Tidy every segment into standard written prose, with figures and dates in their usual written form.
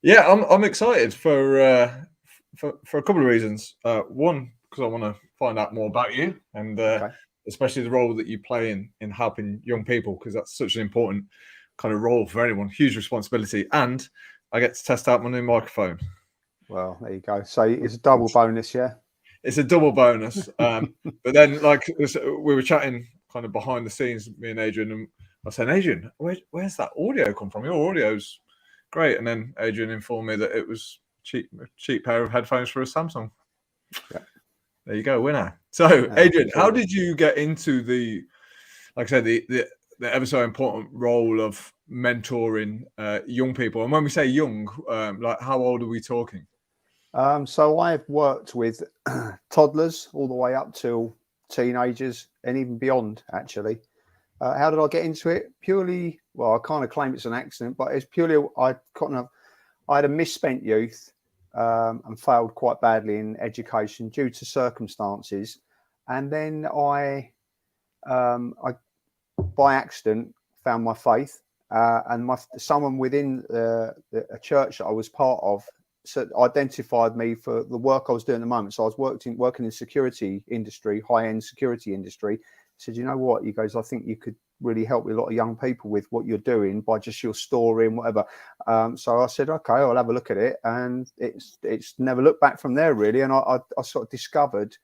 Yeah, I'm excited for a couple of reasons. One, because I want to find out more about you, and Okay. especially the role that you play in helping young people, because that's such an important kind of role for anyone. Huge responsibility, and I get to test out my new microphone. Well, there you go. So it's a double bonus, yeah. It's a double bonus. But then, like we were chatting kind of behind the scenes, me and Adrian, and I was saying, Adrian, where's that audio come from? Your audio's great. And then Adrian informed me that it was cheap pair of headphones for a Samsung. Yeah, There you go, winner. So, Adrian, how absolutely. did you get into like I said, the ever so important role of mentoring young people? And when we say young, like how old are we talking? So I've worked with toddlers all the way up till teenagers and even beyond, actually. How did I get into it? Purely, well, I kind of claim it's an accident, but it's purely I had a misspent youth and failed quite badly in education due to circumstances, and then I by accident found my faith, and someone within a church that I was part of identified me for the work I was doing at the moment. So I was working in security industry, high end security industry. He said, you know what? He goes, I think you could really help a lot of young people with what you're doing by just your story and whatever. So I said, okay, I'll have a look at it, and it's never looked back from there really. And I sort of discovered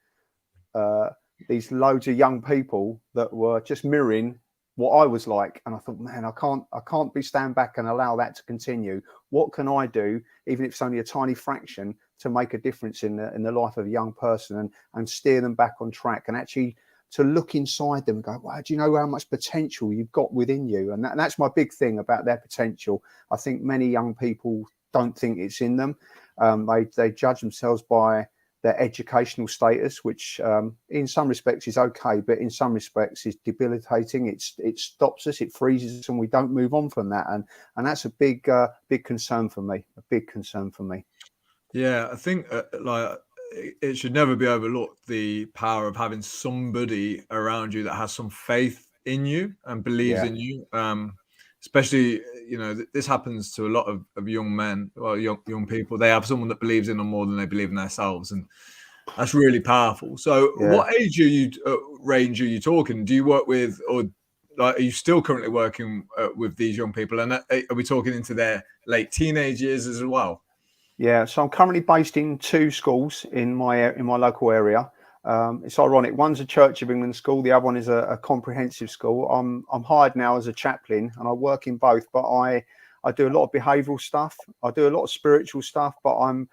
uh, these loads of young people that were just mirroring what I was like, and I thought, man, I can't be stand back and allow that to continue. What can I do, even if it's only a tiny fraction, to make a difference in the life of a young person and steer them back on track, and actually to look inside them and go, wow, do you know how much potential you've got within you? And that's my big thing about their potential. I think many young people don't think it's in them. They judge themselves by their educational status, which in some respects is okay, but in some respects is debilitating. It stops us, it freezes us, and we don't move on from that. And that's a big concern for me. A big concern for me. Yeah, I think like it should never be overlooked the power of having somebody around you that has some faith in you and believes Yeah, in you. Especially, this happens to a lot of young men, well, young people. They have someone that believes in them more than they believe in themselves, and that's really powerful. So, yeah. what age are you range are you talking? Do you work with, or like, are you still currently working with these young people? And are we talking into their late teenage years as well? Yeah, so I'm currently based in two schools in my local area. It's ironic. One's a Church of England school. The other one is a comprehensive school. I'm hired now as a chaplain, and I work in both. But I do a lot of behavioural stuff. I do a lot of spiritual stuff. But I'm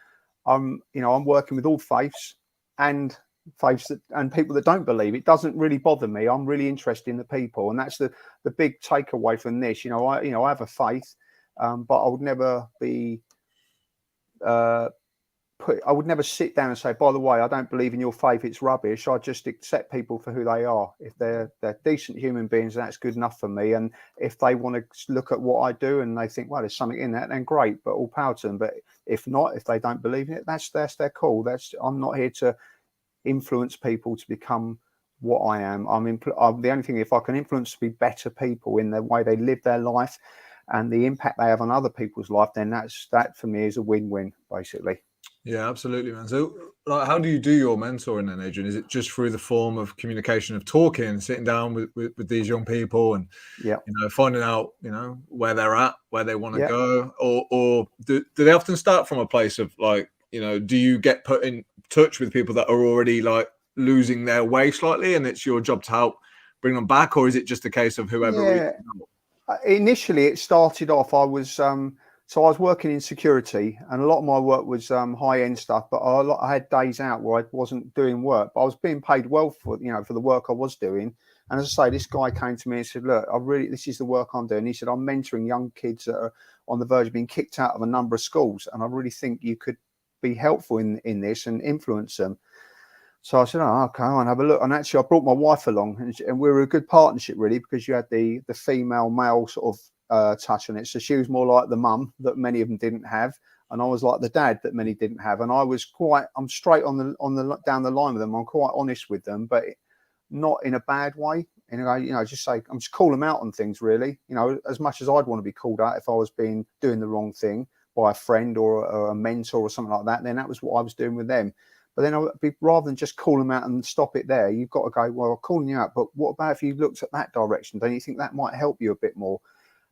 working with all faiths and and people that don't believe. It doesn't really bother me. I'm really interested in the people, and that's the big takeaway from this. I have a faith, but I would never be. Uh, I would never sit down and say, by the way, I don't believe in your faith, it's rubbish. I just accept people for who they are. If they're decent human beings, that's good enough for me. And if they want to look at what I do and they think, well, there's something in that, then great, but all power to them. But if not, if they don't believe in it, that's their call. I'm not here to influence people to become what I am. I'm the only thing, if I can influence to be better people in the way they live their life and the impact they have on other people's life, then that for me is a win-win, basically. Yeah, absolutely, man. So, like, how do you do your mentoring then, Adrian? Is it just through the form of communication, of talking, sitting down with these young people, and Yeah. finding out, where they're at, where they want to Yeah. go, or do they often start from a place of like, do you get put in touch with people that are already like losing their way slightly, and it's your job to help bring them back, or is it just a case of whoever reaches Yeah. out? Initially, it started off. I was working in security, and a lot of my work was high end stuff. But I had days out where I wasn't doing work, but I was being paid well for the work I was doing. And as I say, this guy came to me and said, "Look, this is the work I'm doing." He said, "I'm mentoring young kids that are on the verge of being kicked out of a number of schools, and I really think you could be helpful in this and influence them." So I said, "Oh, okay, I'll have a look." And actually, I brought my wife along, and we were a good partnership, really, because you had the female male sort of touch on it. So she was more like the mum that many of them didn't have, and I was like the dad that many didn't have. And I'm straight on the down the line with them. I'm quite honest with them, but not in a bad way. Just say I'm just call them out on things, really. As much as I'd want to be called out if I was doing the wrong thing, by a friend or a mentor or something like that, then that was what I was doing with them. But then rather than just call them out and stop it there, you've got to go, well, I'm calling you out, but what about if you looked at that direction? Don't you think that might help you a bit more?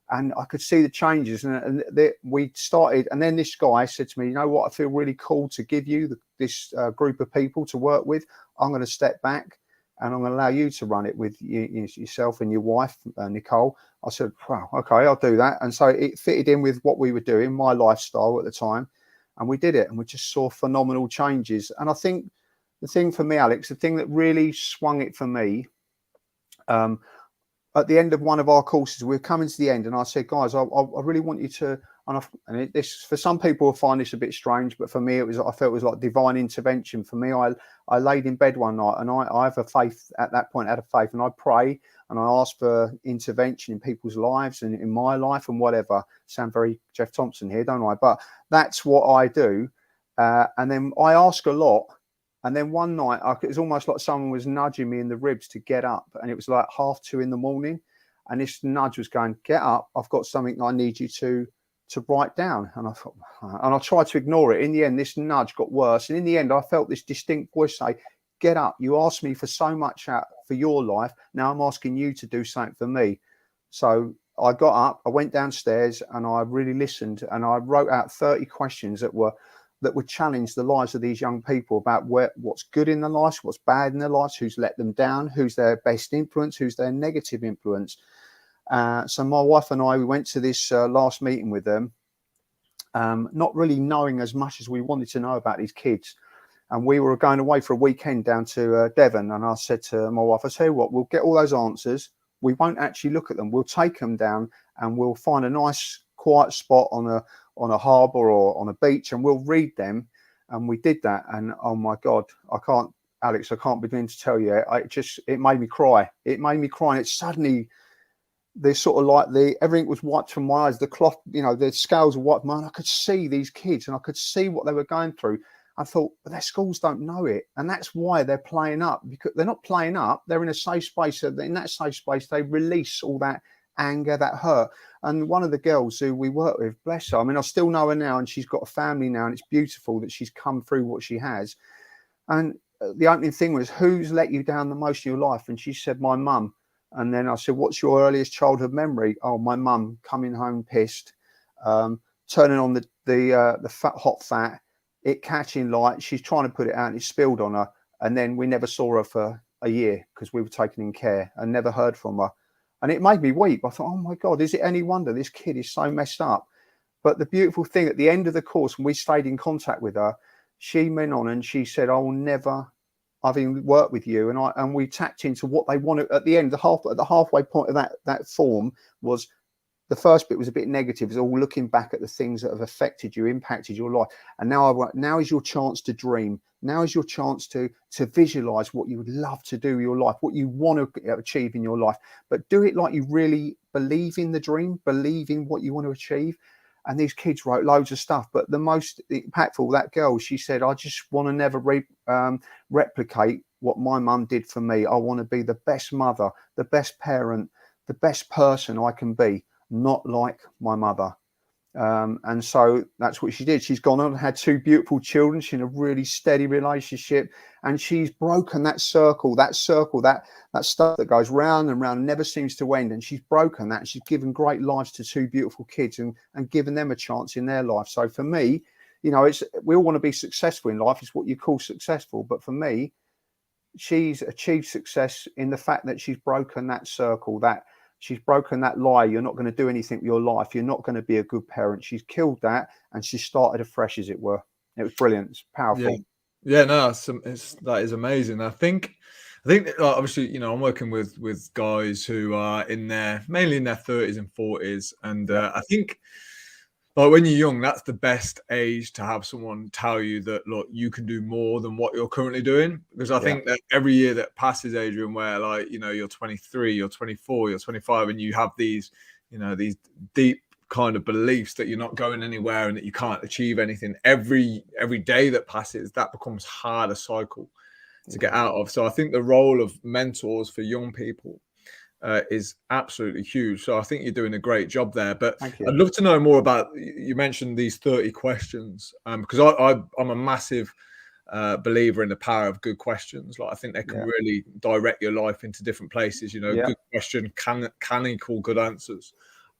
And I could see the changes, and we started. And then this guy said to me, you know what, I feel really cool to give you this group of people to work with. I'm going to step back and I'm going to allow you to run it with yourself and your wife, Nicole. I said, wow, okay, I'll do that. And so it fitted in with what we were doing, my lifestyle at the time. And we did it, and we just saw phenomenal changes. And I think the thing for me, Alex, the thing that really swung it for me, at the end of one of our courses, we're coming to the end, and I said, guys, I really want you to, and this, for some people will find this a bit strange, but for me, I felt it was like divine intervention. For me, I laid in bed one night, and I have a faith at that point, I had a faith, and I pray and I ask for intervention in people's lives and in my life and whatever. Sound very Jeff Thompson here, don't I? But that's what I do. And then I ask a lot. And then one night, it was almost like someone was nudging me in the ribs to get up. And it was like 2:30 in the morning. And this nudge was going, get up. I've got something I need you to write down. And I thought, and I tried to ignore it. In the end, this nudge got worse. And in the end, I felt this distinct voice say, get up. You asked me for so much for your life. Now I'm asking you to do something for me. So I got up, I went downstairs, and I really listened. And I wrote out 30 questions that would challenge the lives of these young people about what's good in their lives, what's bad in their lives, who's let them down, who's their best influence, who's their negative influence. So my wife and I, we went to this last meeting with them, not really knowing as much as we wanted to know about these kids. And we were going away for a weekend down to Devon. And I said to my wife, I tell you what, we'll get all those answers. We won't actually look at them. We'll take them down and we'll find a nice quiet spot on a harbour or on a beach, and we'll read them. And we did that. And oh my God, Alex, I can't begin to tell you. It made me cry. It made me cry. And it suddenly, there's sort of like everything was wiped from my eyes. The cloth, the scales were wiped. Man, I could see these kids and I could see what they were going through. I thought, but their schools don't know it. And that's why they're playing up, because they're not playing up. They're in a safe space. So in that safe space, they release all that anger, that hurt. And one of the girls who we work with, bless her, I mean, I still know her now, and she's got a family now, and it's beautiful that she's come through what she has. And the opening thing was, who's let you down the most in your life? And she said, my mum. And then I said, what's your earliest childhood memory? Oh, my mum coming home pissed, turning on the hot fat, it catching light. She's trying to put it out and it spilled on her. And then we never saw her for a year because we were taking in care and never heard from her. And it made me weep. I thought, oh my God, is it any wonder this kid is so messed up? But the beautiful thing at the end of the course, when we stayed in contact with her, she went on and she said, I've even worked with you. And we tapped into what they wanted at the end. At the halfway point of that form was, the first bit was a bit negative. It's all looking back at the things that have affected you, impacted your life. And now is your chance to dream. Now is your chance to visualize what you would love to do in your life, what you want to achieve in your life. But do it like you really believe in the dream, believe in what you want to achieve. And these kids wrote loads of stuff. But the most impactful, that girl, she said, I just want to never replicate what my mum did for me. I want to be the best mother, the best parent, the best person I can be. Not like my mother. And so that's what she did. She's gone on and had 2 beautiful children. She's in a really steady relationship, and she's broken that circle, that stuff that goes round and round and never seems to end. And she's broken that. She's given great lives to 2 beautiful kids and given them a chance in their life. So for me, we all want to be successful in life. It's what you call successful. But for me, she's achieved success in the fact that she's broken that circle, that she's broken that lie. You're not going to do anything with your life. You're not going to be a good parent. She's killed that, and she started afresh, as it were. It was brilliant. It's powerful. Yeah, no, that is amazing. I think obviously, I'm working with guys who are mainly in their 30s and 40s, and I think, like, when you're young, that's the best age to have someone tell you that, look, you can do more than what you're currently doing. Because I think that every year that passes, Adrian, where, like, you're 23, you're 24, you're 25, and you have these deep kind of beliefs that you're not going anywhere and that you can't achieve anything. Every day that passes, that becomes harder cycle to get out of. So I think the role of mentors for young people is absolutely huge. So I think you're doing a great job there. But Thank you. I'd love to know more about, you mentioned these 30 questions, because I'm a massive believer in the power of good questions. Like, I think they can really direct your life into different places. You know, good question can equal good answers.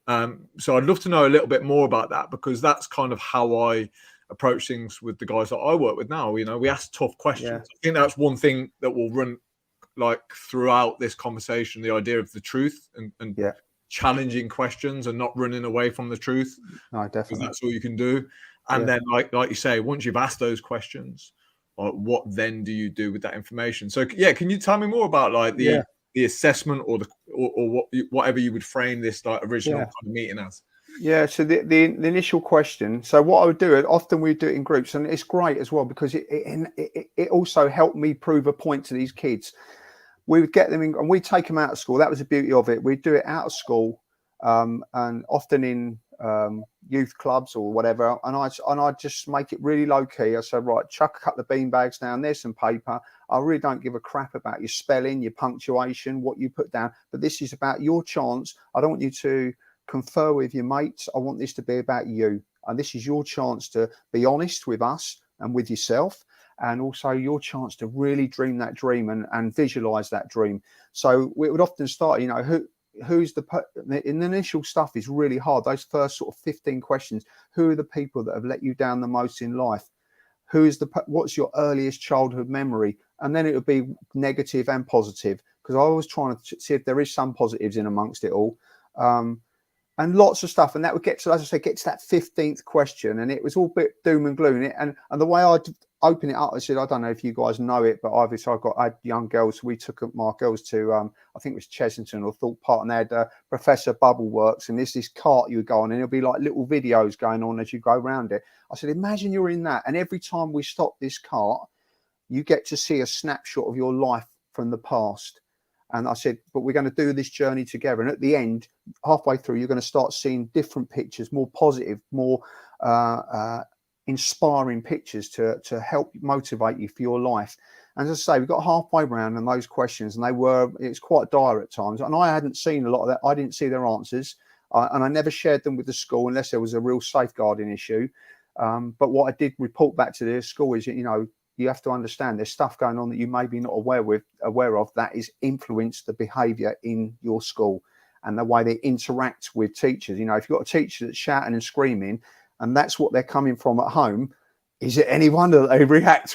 So I'd love to know a little bit more about that, because that's kind of how I approach things with the guys that I work with now. You know, we ask tough questions. I think that's one thing that will run like throughout this conversation, the idea of the truth and challenging questions and not running away from the truth. No, definitely. Because that's all you can do. And then like you say, once you've asked those questions, what then do you do with that information? So can you tell me more about like the assessment or whatever you would frame this like original kind of meeting as? Yeah, so the initial question. So what I would do, often we do it in groups, and it's great as well, because it also helped me prove a point to these kids. We would get them in, and we'd take them out of school. That was the beauty of it. We'd do it out of school, and often in youth clubs or whatever. And I'd just make it really low key. I said, right, chuck a couple of bean bags down. There's some paper. I really don't give a crap about your spelling, your punctuation, what you put down. But this is about your chance. I don't want you to confer with your mates. I want this to be about you, and this is your chance to be honest with us and with yourself, and also your chance to really dream that dream and visualize that dream. So we would often start, you know, who's in the initial stuff is really hard. Those first sort of 15 questions: who are the people that have let you down the most in life? What's your earliest childhood memory? And then it would be negative and positive, because I was trying to see if there is some positives in amongst it all. And lots of stuff, and that would get to, as I say, get to that 15th question, and it was all a bit doom and gloom. And the way I'd open it up, I said, I don't know if you guys know it, but obviously I had young girls. We took my girls to, I think it was Chessington or Thorpe Park, and they had Professor Bubbleworks, and there's this cart you would go on, and it'll be like little videos going on as you go around it. I said, imagine you're in that, and every time we stop this cart, you get to see a snapshot of your life from the past. And I said, but we're going to do this journey together. And at the end, halfway through, you're going to start seeing different pictures, more positive, more inspiring pictures to help motivate you for your life. And as I say, we got halfway around and those questions, and it's quite dire at times. And I hadn't seen a lot of that. I didn't see their answers. And I never shared them with the school unless there was a real safeguarding issue. But what I did report back to the school is, you know, you have to understand there's stuff going on that you may be not aware of that is influenced the behaviour in your school and the way they interact with teachers. You know, if you've got a teacher that's shouting and screaming, and that's what they're coming from at home, is it any wonder that they react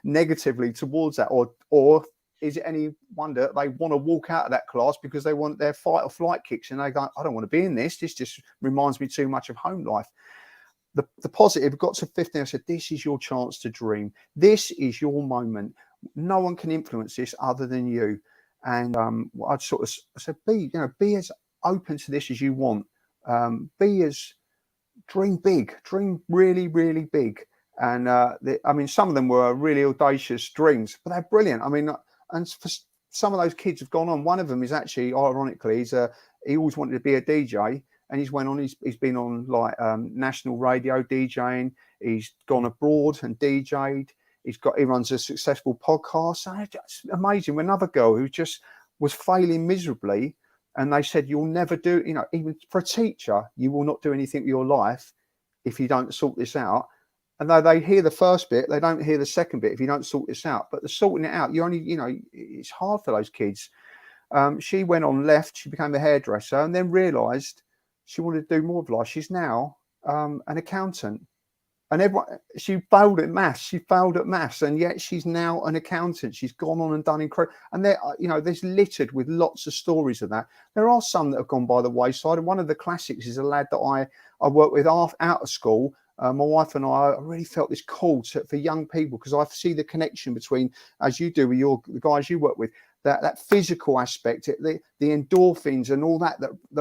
negatively towards that, or is it any wonder that they want to walk out of that class because they want their fight or flight kicks, and they go, I don't want to be in this. This just reminds me too much of home life. The positive got to 15. I said, this is your chance to dream. This is your moment. No one can influence this other than you. And I said, be as open to this as you want. Dream big, dream really, really big. And I mean, some of them were really audacious dreams, but they're brilliant. I mean, and for some of those kids have gone on. One of them is actually, ironically, he always wanted to be a DJ. And he's been on like national radio DJing. He's gone abroad and DJ'd. He runs a successful podcast. So it's amazing. With another girl who just was failing miserably, and they said, you'll never do, you know, even for a teacher, you will not do anything with your life if you don't sort this out. And though they hear the first bit, they don't hear the second bit if you don't sort this out. But the sorting it out, it's hard for those kids. She went on, left, she became a hairdresser, and then realised she wanted to do more of life. She's now an accountant, and she failed at maths, and yet she's now an accountant. She's gone on and done incredible. And there's littered with lots of stories of that. There are some that have gone by the wayside, and one of the classics is a lad that I worked with out of school. My wife and I really felt this call for young people, because I see the connection between, as you do with the guys you work with, that physical aspect, the endorphins and all that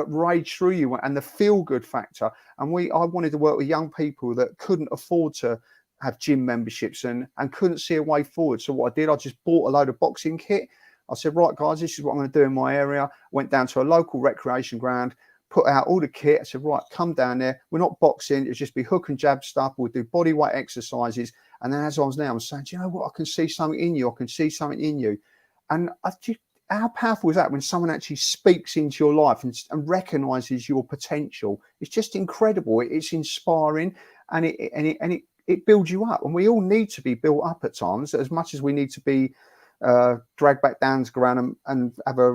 rage through you, and the feel good factor. And I wanted to work with young people that couldn't afford to have gym memberships and couldn't see a way forward. So what I did, I just bought a load of boxing kit. I said, right guys, this is what I'm going to do in my area. Went down to a local recreation ground, put out all the kit. I said, right, come down there. We're not boxing. It'll just be hook and jab stuff. We'll do body weight exercises. And then as I was now, I'm saying, do you know what? I can see something in you. I can see something in you. And how powerful is that when someone actually speaks into your life and recognizes your potential? It's just incredible. It's inspiring, and it builds you up. And we all need to be built up at times, as much as we need to be dragged back down to ground and have a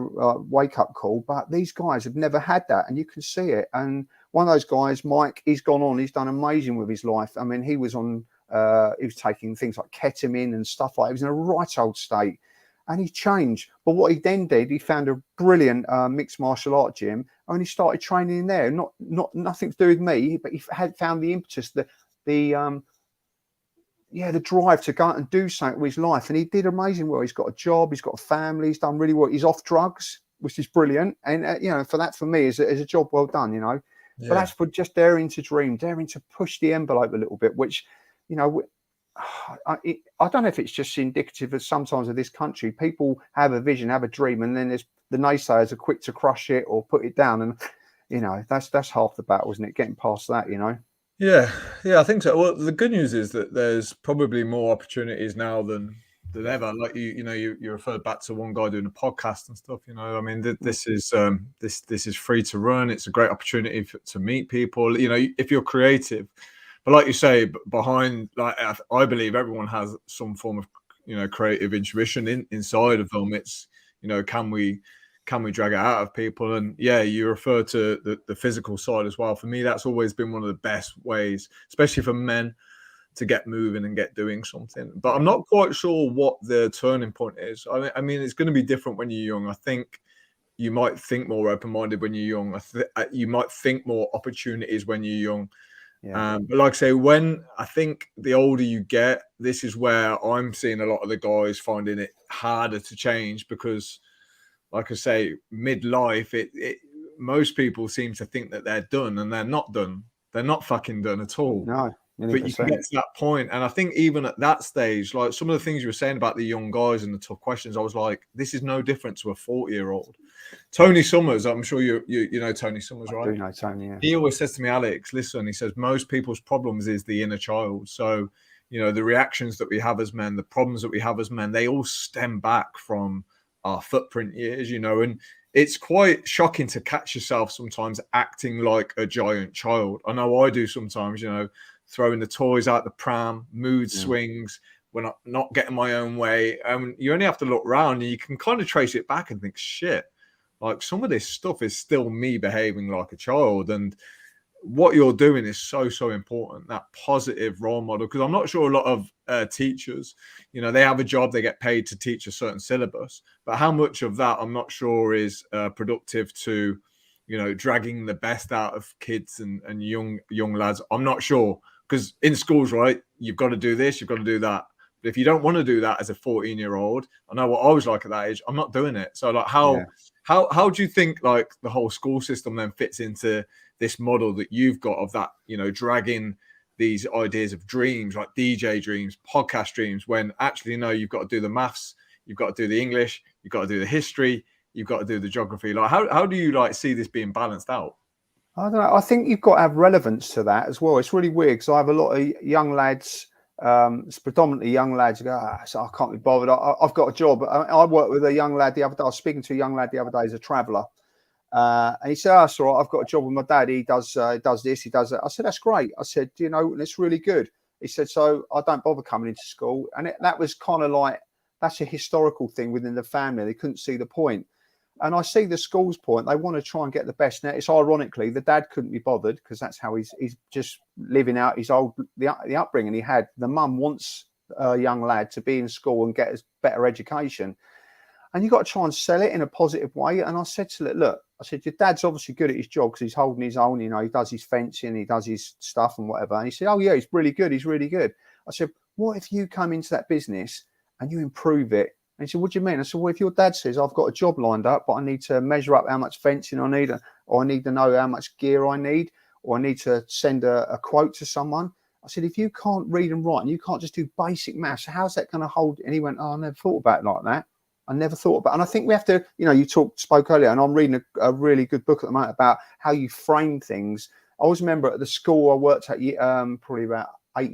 wake up call. But these guys have never had that, and you can see it. And one of those guys, Mike, he's gone on. He's done amazing with his life. I mean, he was on. He was taking things like ketamine and stuff like that. He was in a right old state. And he changed. But what he then did, he found a brilliant mixed martial art gym, and he started training in there. Nothing to do with me, but he had found the impetus, the drive to go out and do something with his life. And he did amazing well. He's got a job, he's got a family, he's done really well. He's off drugs, which is brilliant. And for me, is a job well done. Yeah. But that's for just daring to dream, daring to push the envelope a little bit, which, I don't know if it's just indicative of sometimes of this country. People have a vision, have a dream, and then there's the naysayers are quick to crush it or put it down. And that's half the battle, isn't it? Getting past that, Yeah, I think so. Well, the good news is that there's probably more opportunities now than ever. Like you referred back to one guy doing a podcast and stuff. I mean, this is free to run. It's a great opportunity to meet people. If you're creative. But like you say, behind, like, I believe everyone has some form of, creative intuition inside of them. It's, can we drag it out of people? And yeah, you refer to the physical side as well. For me, that's always been one of the best ways, especially for men, to get moving and get doing something. But I'm not quite sure what the turning point is. I mean, it's going to be different when you're young. I think you might think more open-minded when you're young. You might think more opportunities when you're young. Yeah. But like I say, when I think the older you get, this is where I'm seeing a lot of the guys finding it harder to change because, like I say, midlife, most people seem to think that they're done, and they're not done. They're not fucking done at all. No, but you can get to that point, and I think even at that stage, like some of the things you were saying about the young guys and the tough questions, I was like, this is no different to a 40-year-old. Tony Summers, I'm sure you know Tony Summers, right? I do know Tony, yeah. He always says to me, Alex, listen, he says, most people's problems is the inner child. So, the reactions that we have as men, the problems that we have as men, they all stem back from our footprint years, and it's quite shocking to catch yourself sometimes acting like a giant child. I know I do sometimes, throwing the toys out the pram, mood swings, when I'm not getting my own way. You only have to look around and you can kind of trace it back and think, shit, like some of this stuff is still me behaving like a child. And what you're doing is so important, that positive role model. Because I'm not sure a lot of teachers, they have a job, they get paid to teach a certain syllabus. But how much of that I'm not sure is productive to, dragging the best out of kids and young lads. I'm not sure. Because in schools, right, you've got to do this, you've got to do that. But if you don't want to do that as a 14-year-old, I know what I was like at that age, I'm not doing it. So like how do you think like the whole school system then fits into this model that you've got of that, dragging these ideas of dreams, like DJ dreams, podcast dreams, when actually, no, you've got to do the maths, you've got to do the English, you've got to do the history, you've got to do the geography. Like how do you like see this being balanced out? I don't know. I think you've got to have relevance to that as well. It's really weird because I have a lot of young lads, it's predominantly young lads who go, so I can't be bothered. I've got a job. I worked with a young lad the other day. I was speaking to a young lad the other day as a traveller. And he said, that's all right. I've got a job with my dad. He does this, he does that. I said, that's great. I said, and it's really good. He said, so I don't bother coming into school. And that was kind of like, that's a historical thing within the family. They couldn't see the point. And I see the school's point. They want to try and get the best. Now, it's ironically, the dad couldn't be bothered because that's how he's just living out his the upbringing he had. The mum wants a young lad to be in school and get a better education. And you've got to try and sell it in a positive way. And I said to it, look, I said, your dad's obviously good at his job because he's holding his own. He does his fencing, he does his stuff and whatever. And he said, oh, yeah, he's really good. He's really good. I said, what if you come into that business and you improve it? And he said, what do you mean? I said, well, if your dad says I've got a job lined up, but I need to measure up how much fencing I need, or I need to know how much gear I need, or I need to send a quote to someone. I said, if you can't read and write and you can't just do basic maths, how's that going to hold? And he went, oh, I never thought about it like that. I never thought about it. And I think we have to, you spoke earlier, and I'm reading a really good book at the moment about how you frame things. I always remember at the school I worked at probably about 9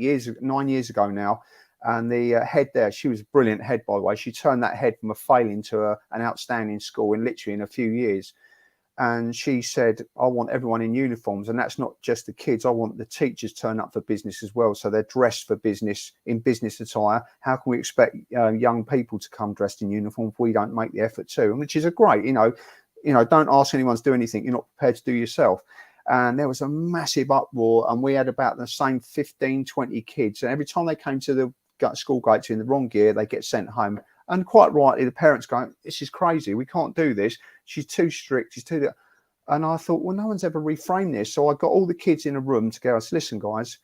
years ago now, And the head there, she was a brilliant head, by the way. She turned that head from a failing to an outstanding school in a few years. And she said, I want everyone in uniforms. And that's not just the kids. I want the teachers turn up for business as well. So they're dressed for business, in business attire. How can we expect young people to come dressed in uniform if we don't make the effort too? And which is a great, don't ask anyone to do anything you're not prepared to do yourself. And there was a massive uproar. And we had about the same 15, 20 kids. And every time they came to the school gates in the wrong gear, they get sent home. And quite rightly, the parents going, this is crazy. We can't do this. She's too strict. She's too... And I thought, well, no one's ever reframed this. So I got all the kids in a room together. I said, listen, guys,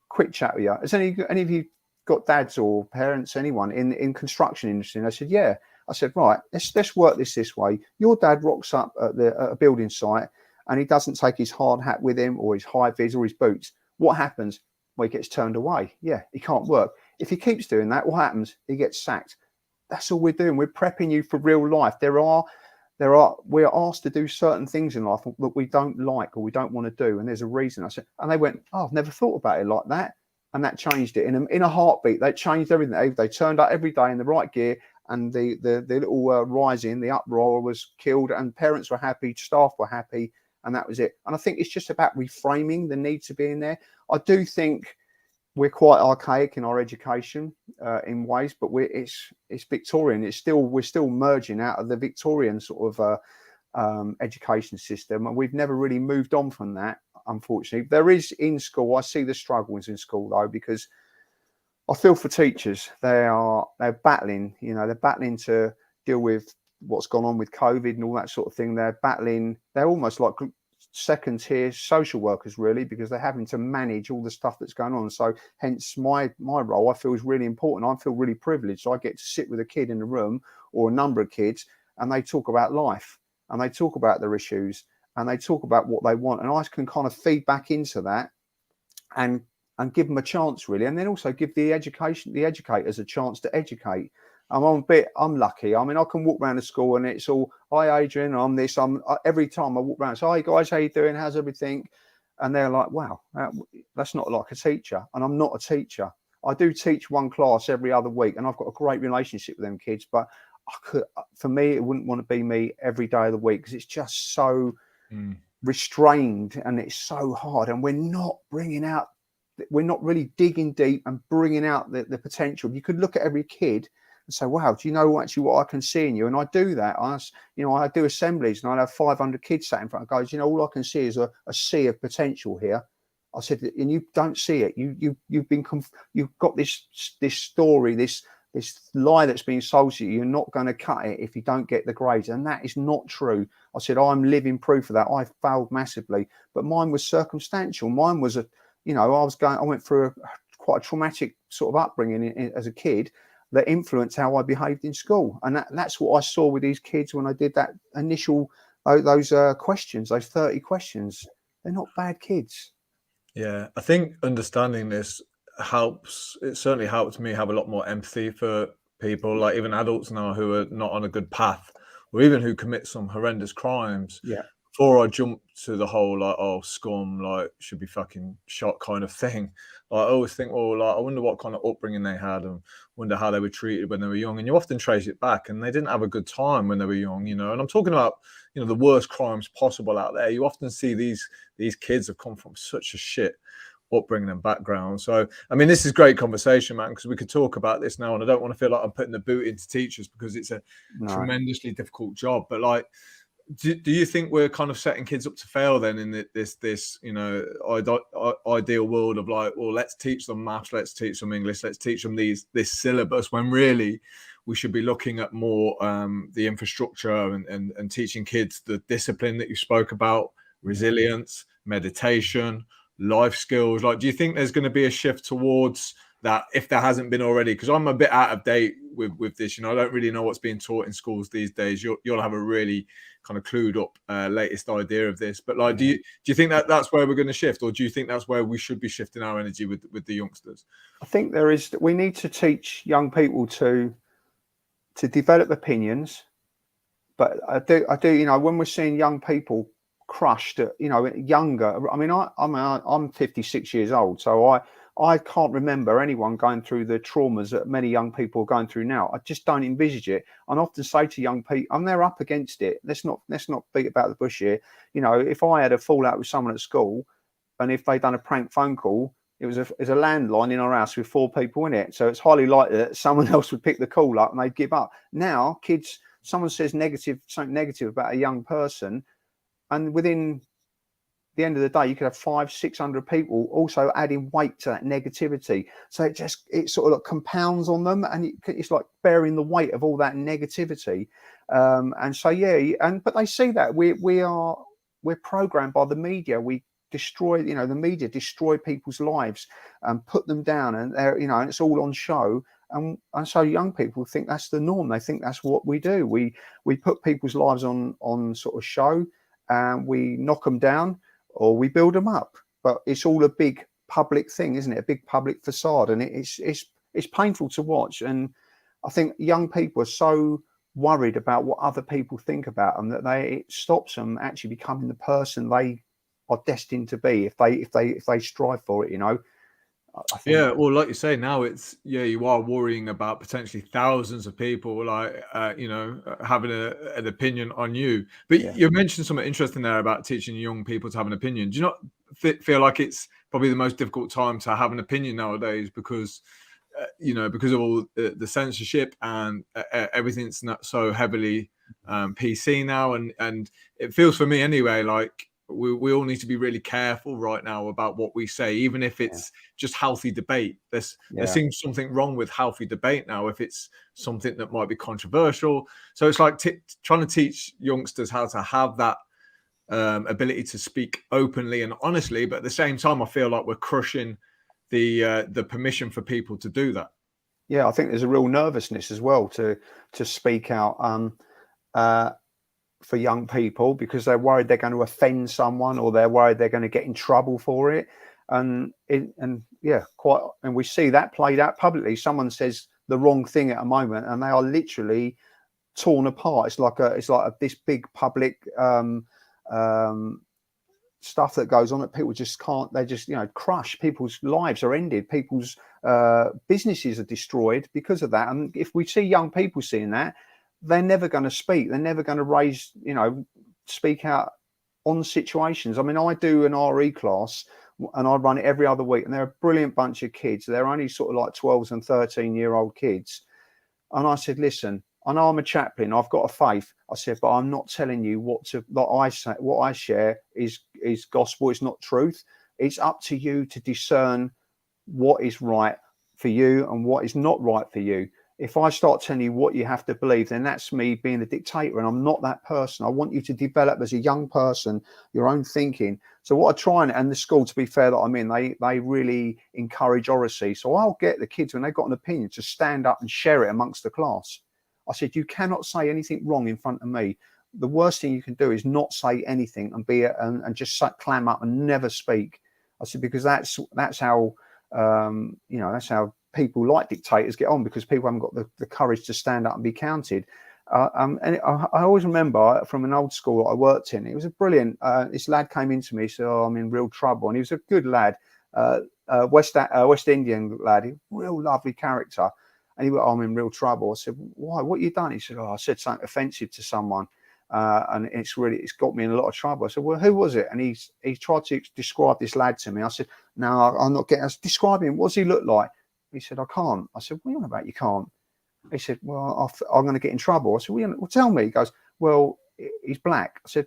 quick chat with you. Has any of you got dads or parents, anyone in construction industry? And I said, yeah. I said, right, let's work this way. Your dad rocks up at a building site and he doesn't take his hard hat with him or his high vis or his boots. What happens? Well, he gets turned away. Yeah, he can't work. If he keeps doing that, what happens? He gets sacked. That's all we're doing. We're prepping you for real life. We're asked to do certain things in life that we don't like or we don't want to do, and there's a reason. I said, and they went, "Oh, I've never thought about it like that," and that changed it in a heartbeat. They changed everything. They turned up every day in the right gear, and the little rising, the uproar was killed, and parents were happy, staff were happy, and that was it. And I think it's just about reframing the need to be in there. I do think we're quite archaic in our education in ways, but it's Victorian. We're still merging out of the Victorian sort of education system, and we've never really moved on from that. Unfortunately, there is in school. I see the struggles in school though, because I feel for teachers. They're battling. They're battling to deal with what's gone on with COVID and all that sort of thing. They're battling. They're almost like second tier social workers, really, because they're having to manage all the stuff that's going on. So hence my role, I feel, is really important. I feel really privileged. I get to sit with a kid in a room or a number of kids, and they talk about life and they talk about their issues and they talk about what they want, and I can kind of feed back into that and give them a chance, really, and then also give the educators a chance to educate. I'm lucky. I mean, I can walk around the school and it's all, hi, Adrian, I'm this. Every time I walk around, so, hi, guys, how you doing? How's everything? And they're like, wow, that's not like a teacher. And I'm not a teacher. I do teach one class every other week, and I've got a great relationship with them kids. But for me, it wouldn't want to be me every day of the week, because it's just so restrained and it's so hard. And we're not really digging deep and bringing out the potential. You could look at every kid and say, wow, do you know actually what I can see in you? And I do that. I do assemblies and I have 500 kids sat in front of guys. All I can see is a sea of potential here. I said, and you don't see it. You've got this story, this lie that's being sold to you. You're not going to cut it if you don't get the grades. And that is not true. I said, I'm living proof of that. I failed massively, but mine was circumstantial. Mine was I went through quite a traumatic sort of upbringing as a kid that influenced how I behaved in school. And that's what I saw with these kids when I did that initial, those questions, those 30 questions. They're not bad kids. Yeah, I think understanding this helps. It certainly helped me have a lot more empathy for people, like even adults now who are not on a good path, or even who commit some horrendous crimes. Yeah. Before I jump to the whole like, oh, scum, like should be fucking shot kind of thing, like, I always think, well, like I wonder what kind of upbringing they had, and wonder how they were treated when they were young. And you often trace it back, and they didn't have a good time when they were young, And I'm talking about, the worst crimes possible out there. You often see these kids have come from such a shit upbringing and background. So, I mean, this is great conversation, man, because we could talk about this now, and I don't want to feel like I'm putting the boot into teachers, because it's a tremendously difficult job. But like, do you think we're kind of setting kids up to fail then in this ideal world of like, well, let's teach them maths, let's teach them English, let's teach them this syllabus, when really we should be looking at more the infrastructure and teaching kids the discipline that you spoke about, resilience, meditation, life skills? Like, do you think there's going to be a shift towards that, if there hasn't been already? Because I'm a bit out of date with this. I don't really know what's being taught in schools these days. You'll have a really kind of clued up latest idea of this. But like, do you think that that's where we're going to shift, or do you think that's where we should be shifting our energy with the youngsters? I think we need to teach young people to develop opinions. But I do, when we're seeing young people crushed, younger. I mean, I'm 56 years old, so I can't remember anyone going through the traumas that many young people are going through now. I just don't envisage it. And I often say to young people, and they're up against it. Let's not beat about the bush here. You know, if I had a fallout with someone at school, and if they'd done a prank phone call, it's a landline in our house with 4 people in it. So it's highly likely that someone else would pick the call up and they'd give up. Now, kids, someone says something negative about a young person, and within the end of the day, you could have 500-600 people also adding weight to that negativity. So it sort of like compounds on them, and it's like bearing the weight of all that negativity. And so but they see that we're programmed by the media. We destroy, the media destroy people's lives and put them down, and and it's all on show. And so young people think that's the norm. They think that's what we do. We put people's lives on sort of show, and we knock them down, or we build them up. But it's all a big public thing, isn't it? A big public facade, and it's painful to watch. And I think young people are so worried about what other people think about them that it stops them actually becoming the person they are destined to be if they strive for it. I think, yeah, well, like you say, now it's you are worrying about potentially thousands of people, like having an opinion on you. But you mentioned something interesting there about teaching young people to have an opinion. Do you not feel like it's probably the most difficult time to have an opinion nowadays because because of all the censorship and everything's not so heavily PC now, and it feels for me anyway like we all need to be really careful right now about what we say, even if it's just healthy debate. There seems something wrong with healthy debate now if it's something that might be controversial. So it's like trying to teach youngsters how to have that ability to speak openly and honestly, but at the same time I feel like we're crushing the permission for people to do that. Yeah, I think there's a real nervousness as well to speak out for young people, because they're worried they're going to offend someone, or they're worried they're going to get in trouble for it. And we see that played out publicly. Someone says the wrong thing at a moment, and they are literally torn apart. It's like this big public stuff that goes on that people just can't. They just crush. People's lives are ended. People's businesses are destroyed because of that. And if we see young people seeing that, they're never going to speak. They're never going to speak out on situations. I mean, I do an RE class and I run it every other week, and they're a brilliant bunch of kids. They're only sort of like 12 and 13-year-old kids. And I said, listen, I know I'm a chaplain, I've got a faith. I said, but I'm not telling you what I share is gospel, it's not truth. It's up to you to discern what is right for you and what is not right for you. If I start telling you what you have to believe, then that's me being a dictator, and I'm not that person. I want you to develop as a young person your own thinking. So what I try and the school, to be fair, that I'm in, they really encourage oracy. So I'll get the kids, when they've got an opinion, to stand up and share it amongst the class. I said, you cannot say anything wrong in front of me. The worst thing you can do is not say anything and just clam up and never speak. I said, because that's how that's how people like dictators get on, because people haven't got the courage to stand up and be counted. And I always remember from an old school that I worked in, it was a brilliant, this lad came into me, said, I'm in real trouble. And he was a good lad, West Indian lad, real lovely character. And he went, I'm in real trouble. I said, why? What you done? He said, I said something offensive to someone. And it's got me in a lot of trouble. I said, well, who was it? And he tried to describe this lad to me. I said, no, I'm not getting. I was describing him. What does he look like? He said, I can't. I said, what are you on about? You can't. He said, well, I'm going to get in trouble. I said, well, tell me. He goes, well, he's black. I said,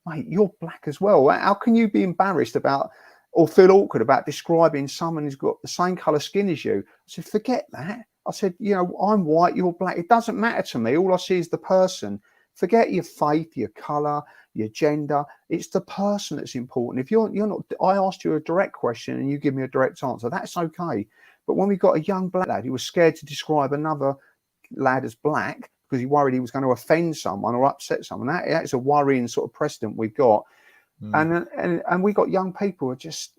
mate, you're black as well. How can you be embarrassed about or feel awkward about describing someone who's got the same colour skin as you? I said, forget that. I said, I'm white, you're black. It doesn't matter to me. All I see is the person. Forget your faith, your colour, your gender. It's the person that's important. If you're not, I asked you a direct question and you give me a direct answer, that's okay. But when we got a young black lad who was scared to describe another lad as black because he worried he was going to offend someone or upset someone, that's a worrying sort of precedent we've got. And we got young people who just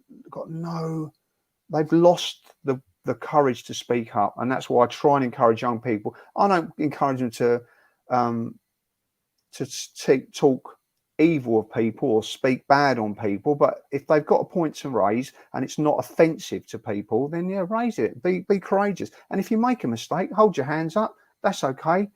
they've lost the courage to speak up. And that's why I try and encourage young people. I don't encourage them to talk evil of people or speak bad on people, but if they've got a point to raise and it's not offensive to people, then yeah, raise it. Be courageous. And if you make a mistake, hold your hands up. That's okay.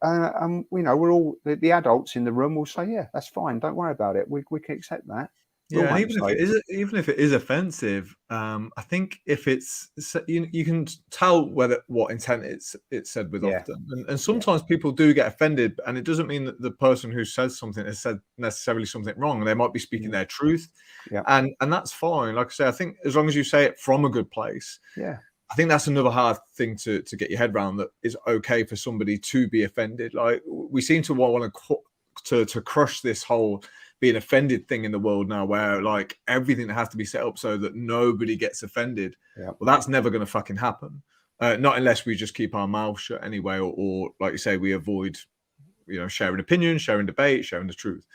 And you know, we're all the adults in the room will say, yeah, that's fine. Don't worry about it. We can accept that. We Yeah, all and make mistakes. even if it is offensive, I think if you can tell whether what intent it's said with Yeah, often, and yeah, sometimes people do get offended, and it doesn't mean that the person who says something has said necessarily something wrong. They might be speaking their truth, yeah, and that's fine. Like I say, I think as long as you say it from a good place, yeah, I think that's another hard thing to get your head around. That is okay for somebody to be offended. Like we seem to want to crush this whole being offended thing in the world now, where like everything has to be set up so that nobody gets offended. yeah. Well, that's never going to fucking happen. Not unless we just keep our mouth shut anyway, or like you say, we avoid, sharing opinions, sharing debate, sharing the truth.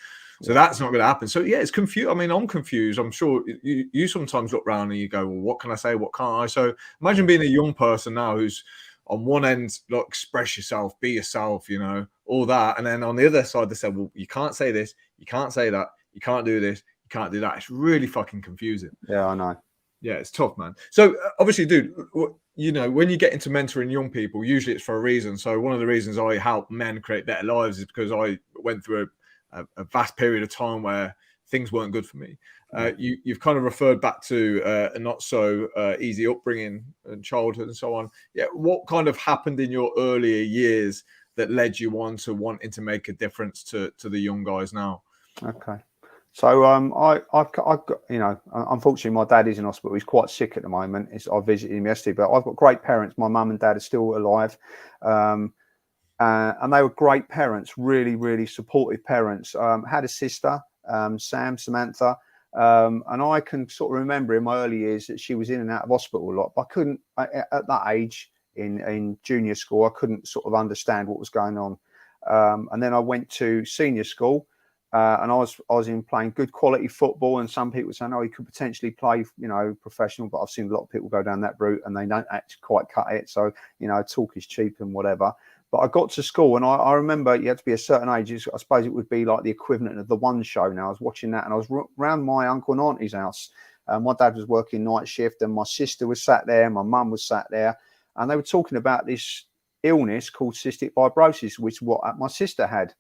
So Yeah. that's not going to happen. So yeah, it's confused. I mean, I'm confused. I'm sure you sometimes look around and you go, well, what can I say? What can't I? So imagine being a young person now who's on one end, like, express yourself, be yourself, all that. And then on the other side, they said, well, you can't say this, you can't say that, you can't do this, you can't do that. It's really fucking confusing. Yeah, I know. Yeah, it's tough, man. So obviously, dude, when you get into mentoring young people, usually it's for a reason. So one of the reasons I help men create better lives is because I went through a vast period of time where things weren't good for me. You've kind of referred back to a not so easy upbringing and childhood and so on. Yeah, what kind of happened in your earlier years that led you on to wanting to make a difference to the young guys now? Okay. So I've got, unfortunately my dad is in hospital. He's quite sick at the moment. I visited him yesterday, but I've got great parents. My mum and dad are still alive, and they were great parents, really, really supportive parents. Had a sister, Samantha, and I can sort of remember in my early years that she was in and out of hospital a lot. But I couldn't at that age in junior school. I couldn't sort of understand what was going on, and then I went to senior school. And I was in playing good quality football, and some people saying, "Oh, he could potentially play, professional." But I've seen a lot of people go down that route, and they don't actually quite cut it. So, talk is cheap and whatever. But I got to school, and I remember you had to be a certain age. I suppose it would be like the equivalent of the One Show. Now I was watching that, and I was round my uncle and auntie's house. My dad was working night shift, and my sister was sat there, and my mum was sat there, and they were talking about this illness called cystic fibrosis, which what my sister had,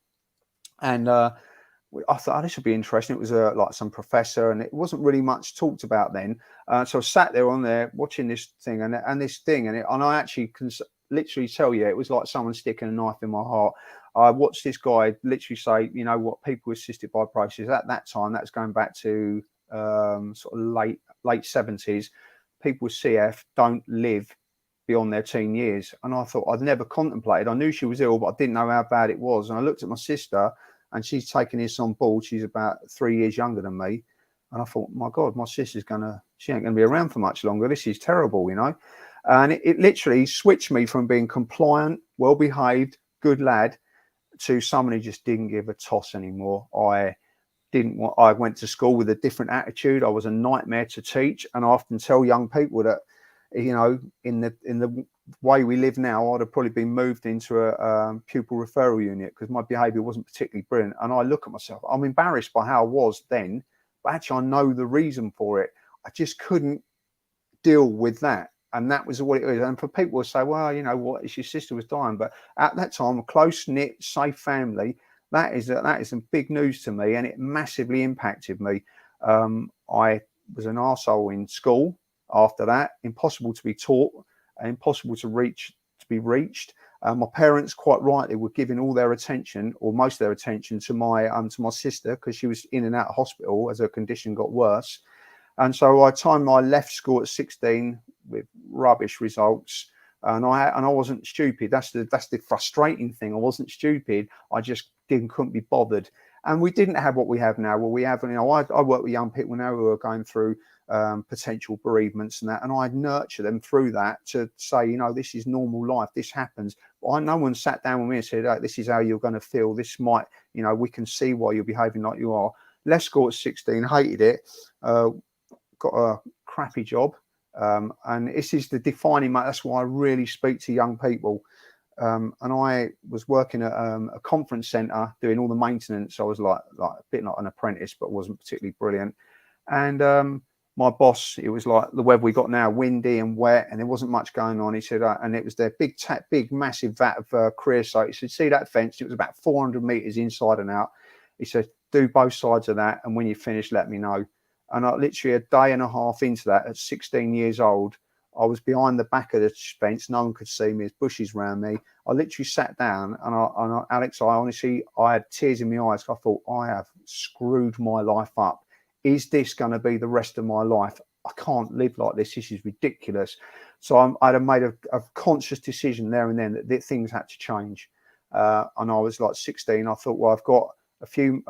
and I thought, this would be interesting. It was like some professor, and it wasn't really much talked about then. So I sat there on there watching this thing and this thing, and I actually can literally tell you, it was like someone sticking a knife in my heart. I watched this guy literally say, people with cystic fibrosis at that time, that's going back to sort of late 70s. People with CF don't live beyond their teen years. And I thought, I'd never contemplated. I knew she was ill, but I didn't know how bad it was. And I looked at my sister, and she's taken this on board. She's about 3 years younger than me. And I thought, my God, my sister's she ain't going to be around for much longer. This is terrible, And it literally switched me from being compliant, well-behaved, good lad, to someone who just didn't give a toss anymore. I went to school with a different attitude. I was a nightmare to teach. And I often tell young people that, in the way we live now, I'd have probably been moved into a pupil referral unit because my behaviour wasn't particularly brilliant. And I look at myself, I'm embarrassed by how I was then, but actually I know the reason for it. I just couldn't deal with that. And that was what it was. And for people to say, well, what, your sister was dying. But at that time, a close-knit, safe family, that is some big news to me, and it massively impacted me. I was an arsehole in school after that, impossible to be taught, impossible to be reached. My parents, quite rightly, were giving all their attention, or most of their attention, to my sister, because she was in and out of hospital as her condition got worse. And so I left school at 16 with rubbish results, and I wasn't stupid. That's the frustrating thing. I wasn't stupid. I just couldn't be bothered. And we didn't have what we have now. Well, we have, I work with young people now who are going through potential bereavements and that, and I nurture them through that to say, this is normal life. This happens. But no one sat down with me and said, oh, this is how you're going to feel. This might, we can see why you're behaving like you are. Left school at 16, hated it. Got a crappy job, and this is the defining moment. That's why I really speak to young people. and I was working at a conference centre doing all the maintenance. I was like a bit like an apprentice, but wasn't particularly brilliant. And my boss, it was like the weather we got now, windy and wet, and there wasn't much going on. He said, and it was their big, massive vat of creosote. He said, see that fence? It was about 400 metres inside and out. He said, do both sides of that, and when you finish, let me know. And I literally a day and a half into that, at 16 years old, I was behind the back of the fence. No one could see me. There's bushes around me. I literally sat down, and Alex, I had tears in my eyes. I thought, I have screwed my life up. Is this going to be the rest of my life? I can't live like this. This is ridiculous. So I'd have made a conscious decision there and then that things had to change. And I was like 16. I thought, well, I've got a few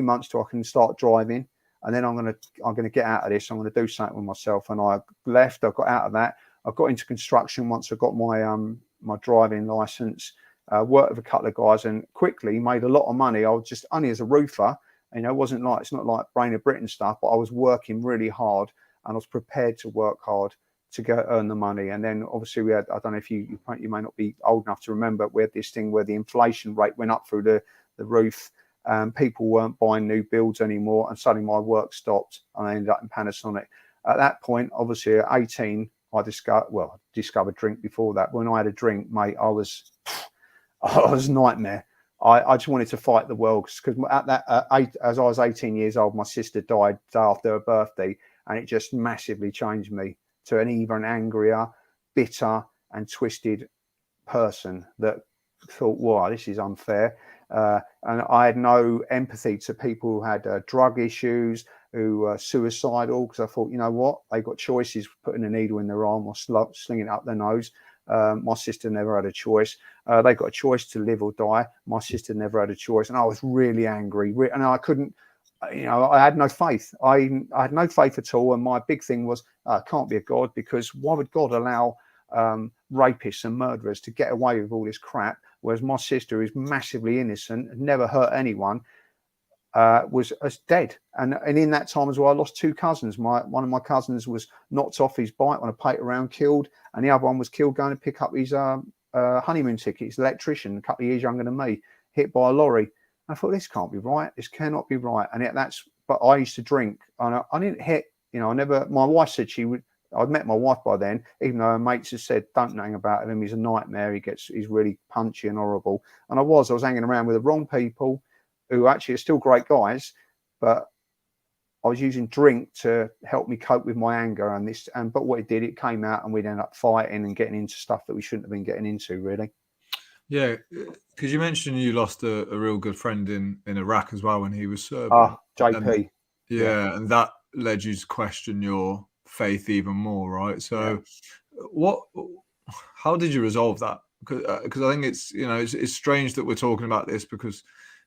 months till I can start driving, and then I'm gonna get out of this. I'm gonna do something with myself. And I left. I got out of that. I got into construction once I got my driving license. Worked with a couple of guys and quickly made a lot of money. I was just only as a roofer. You know, it's not like Brain of Britain stuff, but I was working really hard and I was prepared to work hard to go earn the money. And then obviously we had, I don't know if you may not be old enough to remember, we had this thing where the inflation rate went up through the roof. People weren't buying new builds anymore, and suddenly my work stopped and I ended up in Panasonic. At that point, obviously at 18, I discovered drink before that. When I had a drink, mate, I was nightmare. I just wanted to fight the world, because at that as I was 18 years old, my sister died after her birthday, and it just massively changed me to an even angrier, bitter, and twisted person that thought, "Wow, this is unfair." And I had no empathy to people who had drug issues, who were suicidal, because I thought, you know what, they got choices: putting a needle in their arm or slinging it up their nose. My sister never had a choice. They got a choice to live or die. My sister never had a choice, and I was really angry, and I couldn't. You know, I had no faith. I had no faith at all. And my big thing was, can't be a God, because why would God allow rapists and murderers to get away with all this crap, whereas my sister, who's massively innocent, never hurt anyone, was dead. And in that time as well, I lost two cousins. One of my cousins was knocked off his bike on a paper round, killed, and the other one was killed going to pick up his honeymoon ticket. He's an electrician, a couple of years younger than me, hit by a lorry. I thought, this can't be right. This cannot be right. And but I used to drink, and I didn't hit. You know, I never. My wife said she would. I'd met my wife by then, even though her mates had said, don't hang about him. He's a nightmare. He's really punchy and horrible. And I was hanging around with the wrong people, who actually are still great guys, but I was using drink to help me cope with my anger but what it did, it came out, and we'd end up fighting and getting into stuff that we shouldn't have been getting into, really. Yeah, because you mentioned you lost a real good friend in Iraq as well when he was serving. JP. And that led you to question your faith even more, right? So how did you resolve that? Because I think it's strange that we're talking about this, because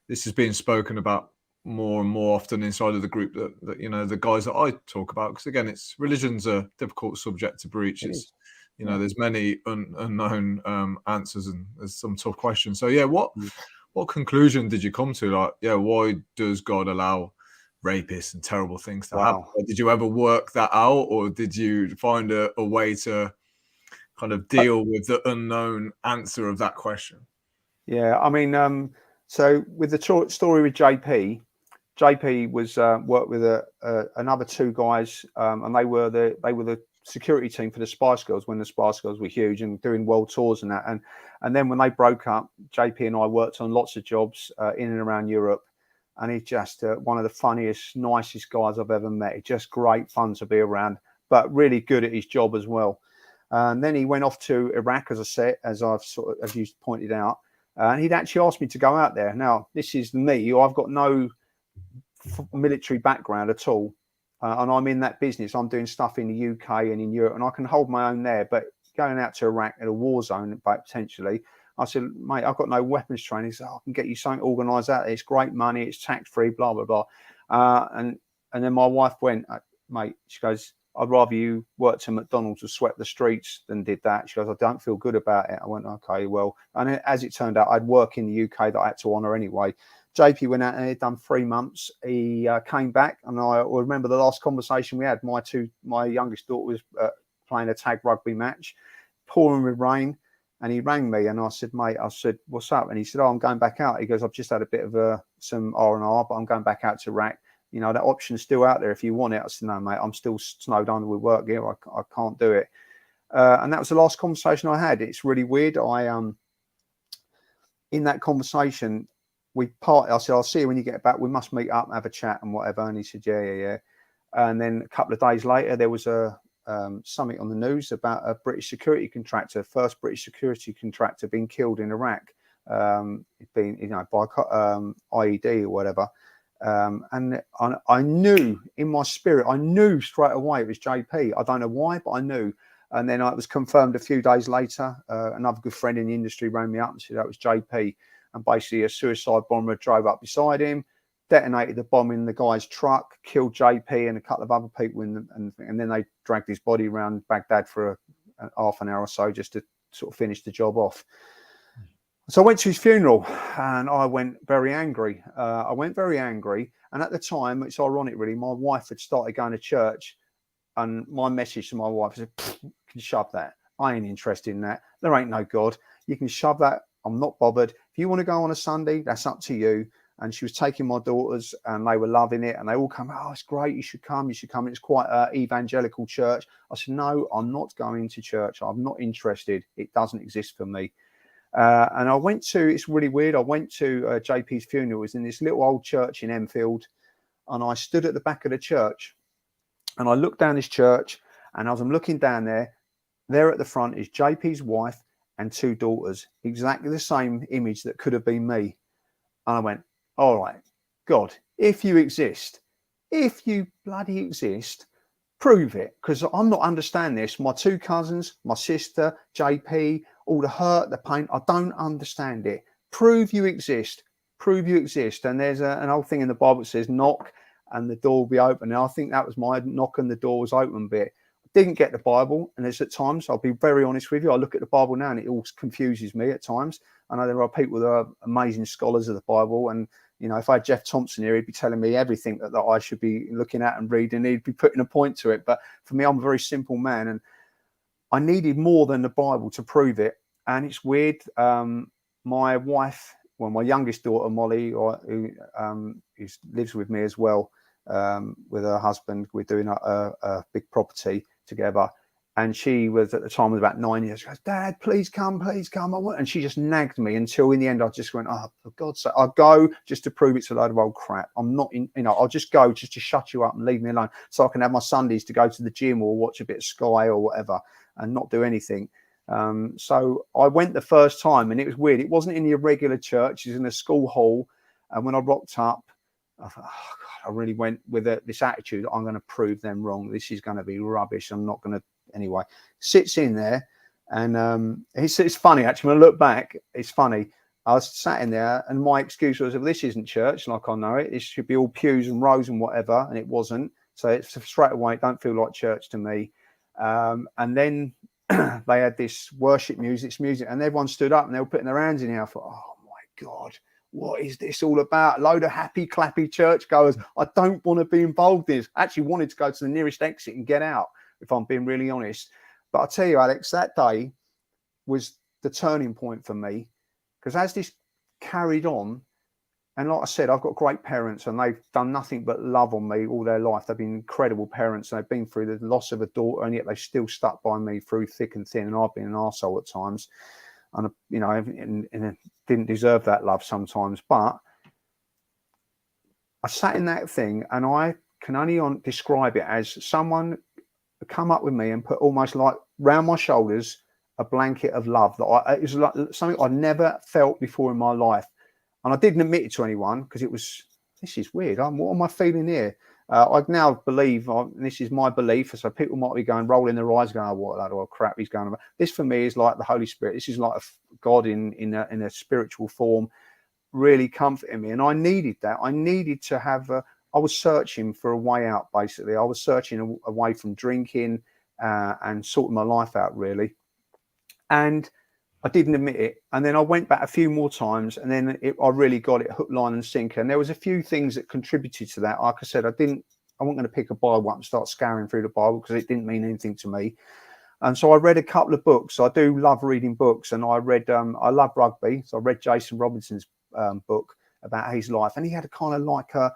this is being spoken about more and more often inside of the group that the guys that I talk about, because again, religion's a difficult subject to breach. There's many unknown answers, and there's some tough questions. So what conclusion did you come to? Like, why does God allow rapists and terrible things to happen? Did you ever work that out, or did you find a way to kind of deal with the unknown answer of that question? Yeah, I mean, so with the story with JP was worked with another two guys, and they were the security team for the Spice Girls when the Spice Girls were huge and doing world tours and that. And then when they broke up, JP and I worked on lots of jobs in and around Europe. And he's just one of the funniest, nicest guys I've ever met. He's just great fun to be around, but really good at his job as well. And then he went off to Iraq, as you pointed out, and he'd actually asked me to go out there. Now, this is me. I've got no military background at all, and I'm in that business. I'm doing stuff in the UK and in Europe, and I can hold my own there. But going out to Iraq in a war zone, potentially, I said, mate, I've got no weapons training. He said, I can get you something organised out there. It's great money. It's tax-free, blah, blah, blah. And then my wife went, mate, she goes, I'd rather you worked at McDonald's or swept the streets than did that. She goes, I don't feel good about it. I went, okay, well. And as it turned out, I'd work in the UK that I had to honour anyway. JP went out and he'd done 3 months. He came back, and I remember the last conversation we had. My youngest daughter was playing a tag rugby match, pouring with rain. And he rang me, and I said, mate, I said, what's up? And he said, oh, I'm going back out. He goes, I've just had a bit of some R&R, but I'm going back out to Iraq. You know, that option's still out there if you want it. I said, no, mate, I'm still snowed under with work here. I can't do it. And that was the last conversation I had. It's really weird. In that conversation, we parted. I said, I'll see you when you get back. We must meet up and have a chat and whatever. And he said, yeah. And then a couple of days later, there was something on the news about a British security contractor, first British security contractor being killed in Iraq, being, you know, by IED or whatever. And I knew in my spirit, I knew straight away it was JP. I don't know why, but I knew. And then it was confirmed a few days later. Another good friend in the industry rang me up and said that was JP. And basically a suicide bomber drove up beside him, detonated the bomb in the guy's truck, killed JP and a couple of other people, and then they dragged his body around Baghdad for a half an hour or so just to sort of finish the job off. So I went to his funeral, and I went very angry. And at the time, it's ironic really, my wife had started going to church, and my message to my wife said, "You can shove that. I ain't interested in that. There ain't no God. You can shove that. I'm not bothered. If you want to go on a Sunday, that's up to you." And she was taking my daughters, and they were loving it. And they all come, "Oh, it's great. You should come. You should come." It's quite an evangelical church. I said, "No, I'm not going to church. I'm not interested. It doesn't exist for me." And I went to, it's really weird. I went to JP's funeral. It was in this little old church in Enfield. And I stood at the back of the church, and I looked down this church, and as I'm looking down there at the front is JP's wife and two daughters, exactly the same image that could have been me. And I went, all right, God, if you exist, if you bloody exist, prove it, because I'm not understanding this. My two cousins, my sister, JP, all the hurt, the pain, I don't understand it. Prove you exist. Prove you exist. And there's an old thing in the Bible that says knock and the door will be open. And I think that was my knock and the door was open bit. I didn't get the Bible. And there's at times, I'll be very honest with you, I look at the Bible now and it all confuses me at times. I know there are people that are amazing scholars of the Bible, and you know, if I had Jeff Thompson here, he'd be telling me everything that I should be looking at and reading. He'd be putting a point to it. But for me, I'm a very simple man, and I needed more than the Bible to prove it. And it's weird. My wife, well, my youngest daughter, Molly, who lives with me as well, with her husband. We're doing a big property together. And she was, at the time, was about 9 years. She goes, "Dad, please come, please come." And she just nagged me until in the end, I just went, "Oh, for God's sake, I'll go just to prove it's a load of old crap. I'm not in, you know, I'll just go just to shut you up and leave me alone so I can have my Sundays to go to the gym or watch a bit of Sky or whatever and not do anything." So I went the first time, and it was weird. It wasn't in the regular church. It was in a school hall. And when I rocked up, I thought, oh God, I really went with this attitude. I'm going to prove them wrong. This is going to be rubbish. I'm not going to. Anyway, sits in there, and it's funny actually. When I look back, it's funny. I was sat in there, and my excuse was, "Well, this isn't church like I know it. This should be all pews and rows and whatever," and it wasn't. So it's straight away, it don't feel like church to me. And then they had this worship music, and everyone stood up and they were putting their hands in the air. I thought, oh my God, what is this all about? A load of happy, clappy churchgoers. I don't want to be involved in this. I actually wanted to go to the nearest exit and get out, if I'm being really honest. But I'll tell you, Alex, that day was the turning point for me, because as this carried on, and like I said, I've got great parents and they've done nothing but love on me all their life. They've been incredible parents, and they've been through the loss of a daughter, and yet they've still stuck by me through thick and thin. And I've been an arsehole at times, and you know, and didn't deserve that love sometimes. But I sat in that thing, and I can only describe it as someone come up with me and put almost like round my shoulders a blanket of love that it was like something I'd never felt before in my life. And I didn't admit it to anyone, because it was, this is weird. What am I feeling here? I now believe, this is my belief, so people might be going, rolling their eyes, going, "Oh, what that or crap he's going about." This for me is like the Holy Spirit. This is like a God in a spiritual form, really comforting me. And I needed that. I needed to have I was searching for a way out, basically. I was searching away from drinking and sorting my life out, really. And I didn't admit it. And then I went back a few more times, and then I really got it hook, line and sinker. And there was a few things that contributed to that. Like I said, I wasn't going to pick a Bible up and start scouring through the Bible, because it didn't mean anything to me. And so I read a couple of books. I do love reading books, and I love rugby. So I read Jason Robinson's book about his life, and he had a kind of like a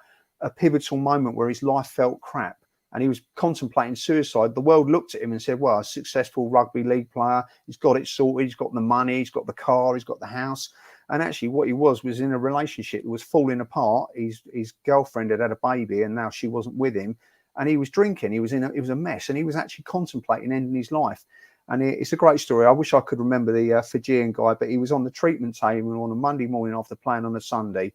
pivotal moment where his life felt crap and he was contemplating suicide. The world looked at him and said, well, a successful rugby league player, he's got it sorted, he's got the money, he's got the car, he's got the house. And actually what he was in a relationship that was falling apart. His girlfriend had a baby and now she wasn't with him. And he was drinking. He was a mess, and he was actually contemplating ending his life. And it's a great story. I wish I could remember the Fijian guy, but he was on the treatment table on a Monday morning after playing on a Sunday.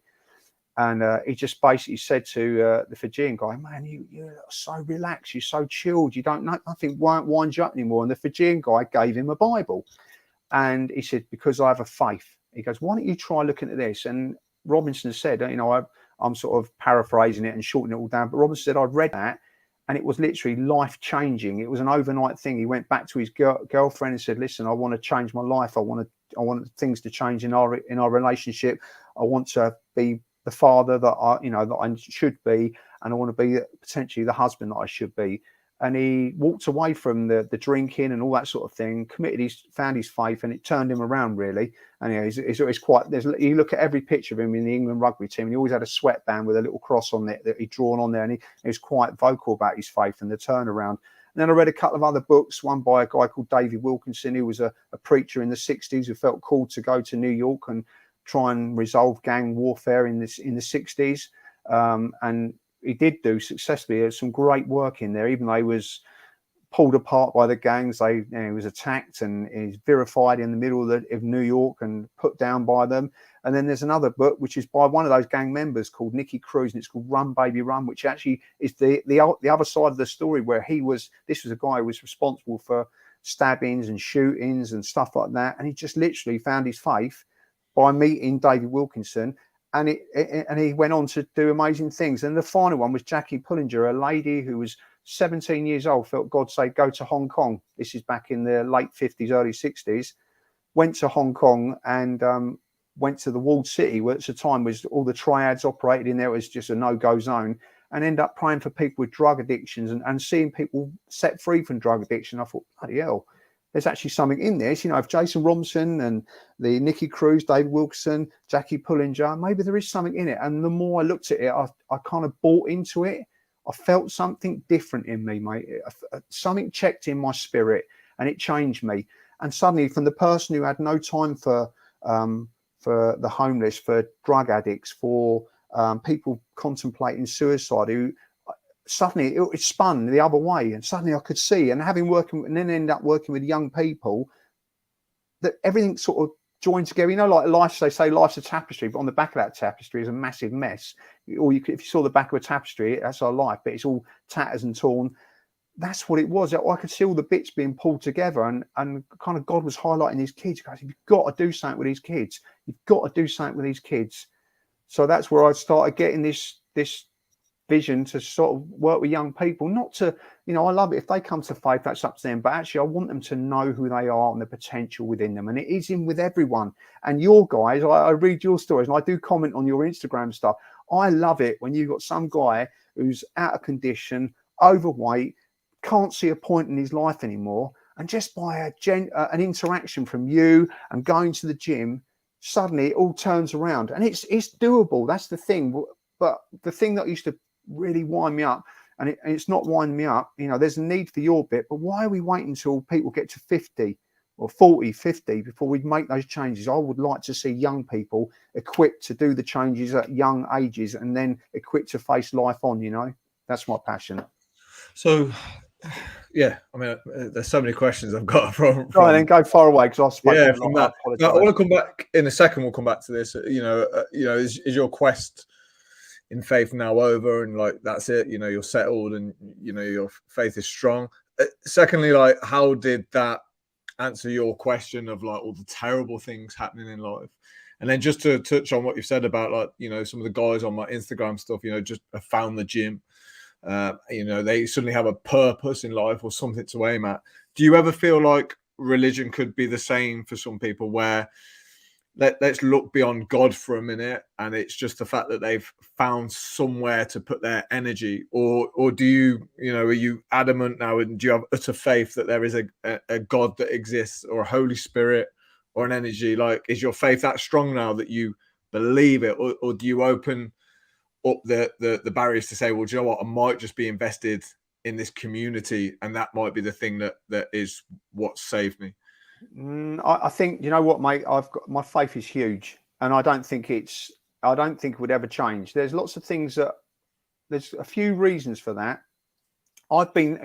And he just basically said to the Fijian guy, man, you're so relaxed, you're so chilled, you don't know, nothing won't wind you up anymore. And the Fijian guy gave him a Bible. And he said, because I have a faith. He goes, why don't you try looking at this? And Robinson said, I'm sort of paraphrasing it and shortening it all down, but Robinson said, I'd read that. And it was literally life-changing. It was an overnight thing. He went back to his girlfriend and said, listen, I want to change my life. I want things to change in our relationship. I want to be the father that I should be, and I want to be potentially the husband that I should be. And he walked away from the drinking and all that sort of thing, found his faith, and it turned him around really. And he's quite. You look at every picture of him in the England rugby team, and he always had a sweatband with a little cross on it that he'd drawn on there, and he was quite vocal about his faith and the turnaround. And then I read a couple of other books, one by a guy called David Wilkinson, who was a preacher in the 60s who felt called to go to New York and try and resolve gang warfare in the 60s, and he did do successfully. There's some great work in there, even though he was pulled apart by the gangs. He was attacked and he's vilified in the middle of New York and put down by them. And then there's another book which is by one of those gang members called Nicky Cruz, and it's called Run Baby Run, which actually is the other side of the story, where this was a guy who was responsible for stabbings and shootings and stuff like that, and he just literally found his faith by meeting David Wilkinson. And he went on to do amazing things. And the final one was Jackie Pullinger, a lady who was 17 years old, felt God say, go to Hong Kong. This is back in the late 50s, early 60s. Went to Hong Kong and went to the walled city, where at the time was all the triads operated in there. It was just a no-go zone. And ended up praying for people with drug addictions and seeing people set free from drug addiction. I thought, bloody hell, there's actually something in this. If Jason Robinson and the Nicky Cruz, David Wilkinson, Jackie Pullinger, maybe there is something in it. And the more I looked at it, I kind of bought into it. I felt something different in me, mate. Something checked in my spirit, and it changed me. And suddenly, from the person who had no time for the homeless, for drug addicts, for people contemplating suicide, who suddenly it spun the other way, and suddenly I could see, and then end up working with young people, that everything sort of joined together. Like life, they say life's a tapestry, but on the back of that tapestry is a massive mess. Or if you saw the back of a tapestry, that's our life, but it's all tatters and torn. That's what it was. I could see all the bits being pulled together, and kind of God was highlighting these kids. Guys, you've got to do something with these kids. You've got to do something with these kids. So that's where I started getting this vision to sort of work with young people. Not to, I love it if they come to faith, that's up to them, but actually I want them to know who they are and the potential within them. And it is in with everyone. And your guys, I read your stories and I do comment on your Instagram stuff. I love it when you've got some guy who's out of condition, overweight, can't see a point in his life anymore, and just by an interaction from you and going to the gym, suddenly it all turns around. And it's doable. That's the thing. But the thing that used to really wind me up, and it's not winding me up, there's a need for your bit, but why are we waiting until people get to 50 or 40, 50 before we make those changes? I would like to see young people equipped to do the changes at young ages, and then equipped to face life on. That's my passion. So yeah, I mean, there's so many questions I've got from then go far away, because I've spoken from that. I want to come back in a second. We'll come back to this. Is your quest in faith now over, and like that's it? You're settled, and your faith is strong. Secondly, like, how did that answer your question of like all the terrible things happening in life? And then just to touch on what you've said about like some of the guys on my Instagram stuff, just have found the gym. They suddenly have a purpose in life or something to aim at. Do you ever feel like religion could be the same for some people, where let's look beyond God for a minute, and it's just the fact that they've found somewhere to put their energy, or do you, are you adamant now, and do you have utter faith that there is a God that exists, or a Holy Spirit, or an energy? Like, is your faith that strong now that you believe it, or do you open up the barriers to say, well, do you know what, I might just be invested in this community, and that might be the thing that is what saved me? I think, you know what, mate, my faith is huge, and I don't think it would ever change. There's lots of things there's a few reasons for that. I've been,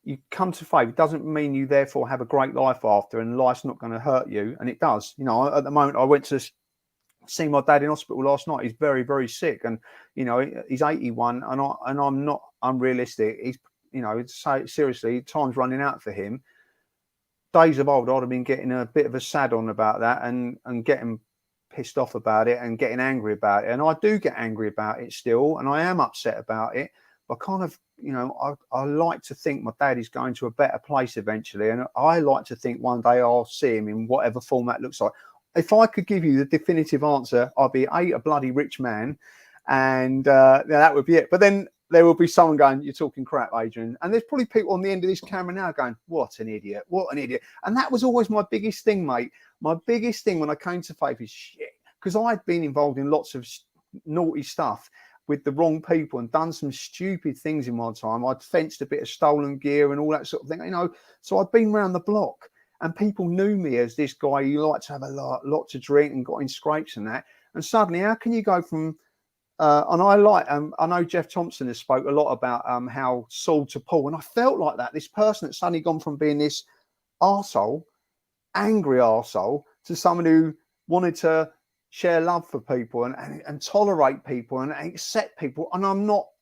you come to faith, it doesn't mean you therefore have a great life after, and life's not going to hurt you, and it does. At the moment, I went to see my dad in hospital last night. He's very, very sick, and he's 81, and I'm not unrealistic. He's, seriously, time's running out for him. Days of old, I'd have been getting a bit of a sad on about that, and getting pissed off about it, and getting angry about it. And I do get angry about it still, and I am upset about it. But kind of, I like to think my dad is going to a better place eventually, and I like to think one day I'll see him in whatever form that looks like. If I could give you the definitive answer, I'd be a bloody rich man, and that would be it. But then there will be someone going, "You're talking crap, Adrian." And there's probably people on the end of this camera now going, "What an idiot, what an idiot." And that was always my biggest thing, mate. My biggest thing when I came to faith is shit, because I'd been involved in lots of naughty stuff with the wrong people, and done some stupid things in my time. I'd fenced a bit of stolen gear and all that sort of thing, so I'd been around the block, and people knew me as this guy who liked to have a lot to drink and got in scrapes and that. And suddenly, how can you go from and I know Jeff Thompson has spoke a lot about how Saul to Paul, and I felt like that. This person that's suddenly gone from being this arsehole, angry arsehole, to someone who wanted to share love for people and tolerate people and accept people. And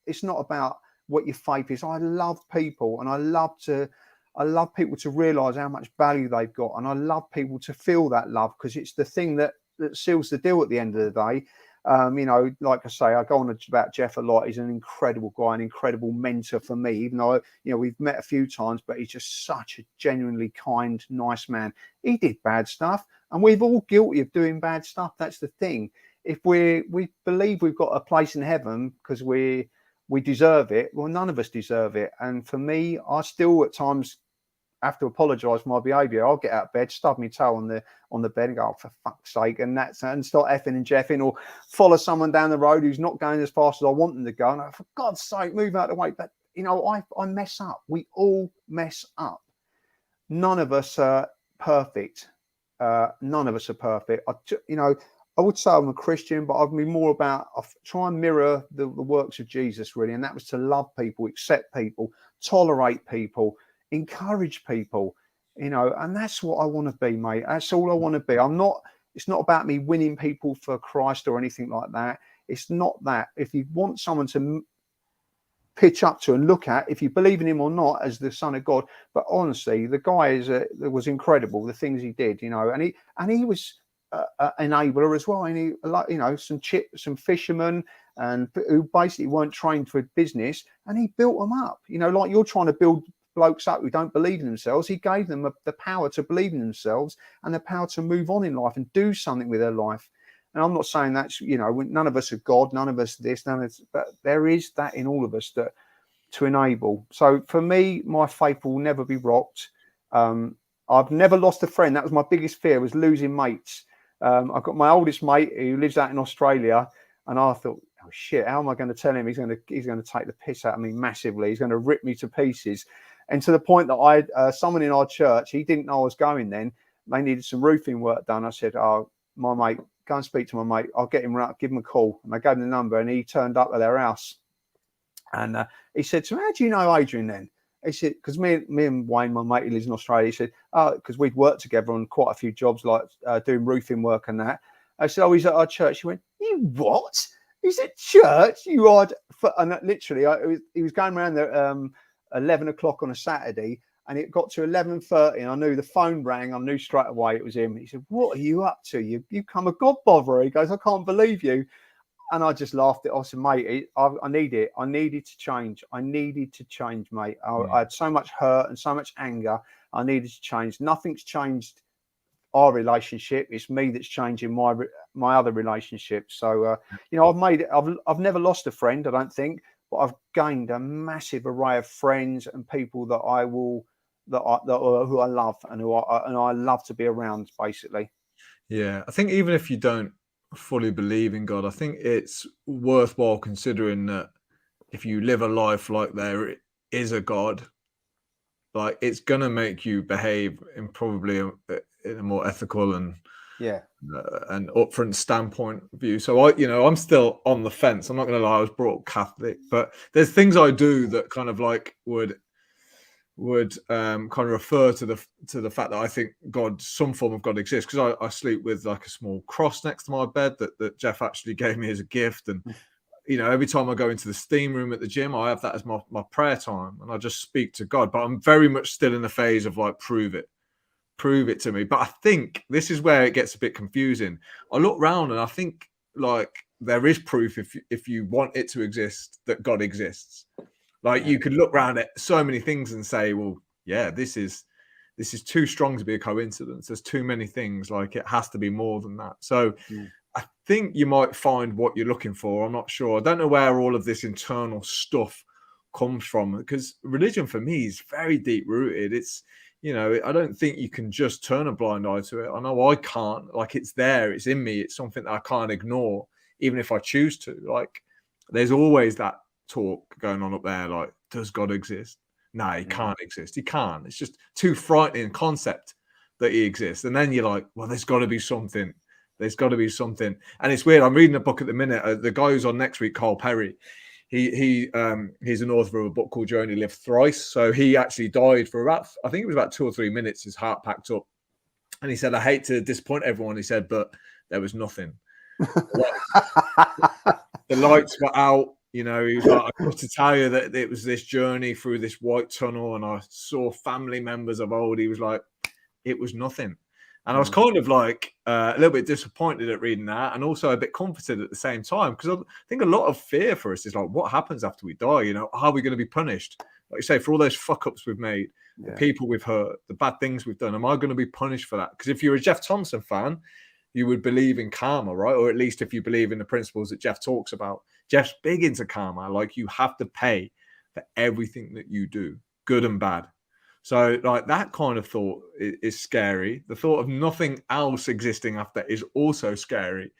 it's not about what your faith is. I love people, and I love people to realize how much value they've got, and I love people to feel that love, because it's the thing that seals the deal at the end of the day. Like I say, I go on about Jeff a lot. He's an incredible guy, an incredible mentor for me, even though, we've met a few times, but he's just such a genuinely kind, nice man. He did bad stuff, and we're all guilty of doing bad stuff. That's the thing. If we believe we've got a place in heaven because we deserve it, well, none of us deserve it. And for me, I still at times have to apologise for my behaviour. I'll get out of bed, stub my toe on the bed and go, "Oh, for fuck's sake," and start effing and jeffing, or follow someone down the road who's not going as fast as I want them to go, and for God's sake, move out of the way. But I mess up. We all mess up. None of us are perfect. None of us are perfect. I would say I'm a Christian, but I'd be more about, I try and mirror the works of Jesus, really, and that was to love people, accept people, tolerate people, encourage people, and that's what I want to be, mate. That's all I want to be. It's not about me winning people for Christ or anything like that. It's not that. If you want someone to pitch up to and look at, if you believe in him or not as the Son of God, but honestly, the guy was incredible, the things he did, and he was an enabler as well. And he, some fishermen and who basically weren't trained for business, and he built them up. Like you're trying to build blokes up who don't believe in themselves. He gave them the power to believe in themselves and the power to move on in life and do something with their life. And I'm not saying that's, none of us are God, none of us this, none of us, but there is that in all of us that to enable. So for me, my faith will never be rocked. I've never lost a friend. That was my biggest fear, was losing mates. I've got my oldest mate who lives out in Australia, and I thought, oh shit, how am I going to tell him? He's going to take the piss out of me massively. He's going to rip me to pieces. And to the point that someone in our church, he didn't know I was going then. They needed some roofing work done. I said, "Oh, my mate, go and speak to my mate. I'll get him right, give him a call." And I gave him the number, and he turned up at their house. And he said to me, "How do you know Adrian then?" He said, because me and Wayne, my mate who lives in Australia, he said, "Oh, because we'd worked together on quite a few jobs, like doing roofing work and that." I said, "Oh, he's at our church." He went, "You what? He's at church? You odd." And literally, he was going around there 11 o'clock on a Saturday, and it got to 11:30, and I knew the phone rang. I knew straight away it was him. He said, "What are you up to? You come a God botherer." He goes, "I can't believe you." And I just laughed at it. I said, "Mate, I need it. I needed to change. I needed to change, mate. I had so much hurt and so much anger. I needed to change. Nothing's changed our relationship. It's me that's changing my other relationships. So you know, I've never lost a friend, I don't think, but I've gained a massive array of friends and people that who I love and who I love to be around, basically. Yeah, I think even if you don't fully believe in God, I think it's worthwhile considering that if you live a life like there is a God, like it's gonna make you behave in probably in a more ethical and an upfront standpoint view. So I'm still on the fence. I'm not gonna lie, I was brought up Catholic, but there's things I do that kind of like would kind of refer to the fact that I think some form of God exists, because I sleep with like a small cross next to my bed that Jeff actually gave me as a gift. And every time I go into the steam room at the gym, I have that as my prayer time, and I just speak to God. But I'm very much still in the phase of like, prove it to me. But I think this is where it gets a bit confusing. I look around and I think like there is proof, if you want it to exist, that God exists. Like you could look around at so many things and say, well, yeah, this is too strong to be a coincidence. There's too many things. Like it has to be more than that. So I think you might find what you're looking for. I'm not sure. I don't know where all of this internal stuff comes from, because religion for me is very deep rooted. It's, I don't think you can just turn a blind eye to it. I know I can't. Like it's there. It's in me. It's something that I can't ignore, even if I choose to. Like there's always that talk going on up there, like, does God exist? No, he can't exist. He can't. It's just too frightening concept that he exists. And then you're like, well, there's got to be something. There's got to be something. And it's weird. I'm reading a book at the minute. The guy who's on next week, Carl Perry, he's an author of a book called You Only Live Thrice. So he actually died for I think it was about 2 or 3 minutes. His heart packed up. And he said, I hate to disappoint everyone. He said, but there was nothing. The lights were out. He was like, I got to tell you that it was this journey through this white tunnel, and I saw family members of old. He was like, it was nothing. And I was kind of like a little bit disappointed at reading that, and also a bit comforted at the same time, because I think a lot of fear for us is like, what happens after we die? Are we going to be punished? Like you say, for all those fuck ups we've made, the people we've hurt, the bad things we've done, am I going to be punished for that? Because if you're a Jeff Thompson fan, you would believe in karma, right? Or at least if you believe in the principles that Jeff talks about. Jeff's big into karma. Like you have to pay for everything that you do, good and bad. So like that kind of thought is scary. The thought of nothing else existing after is also scary.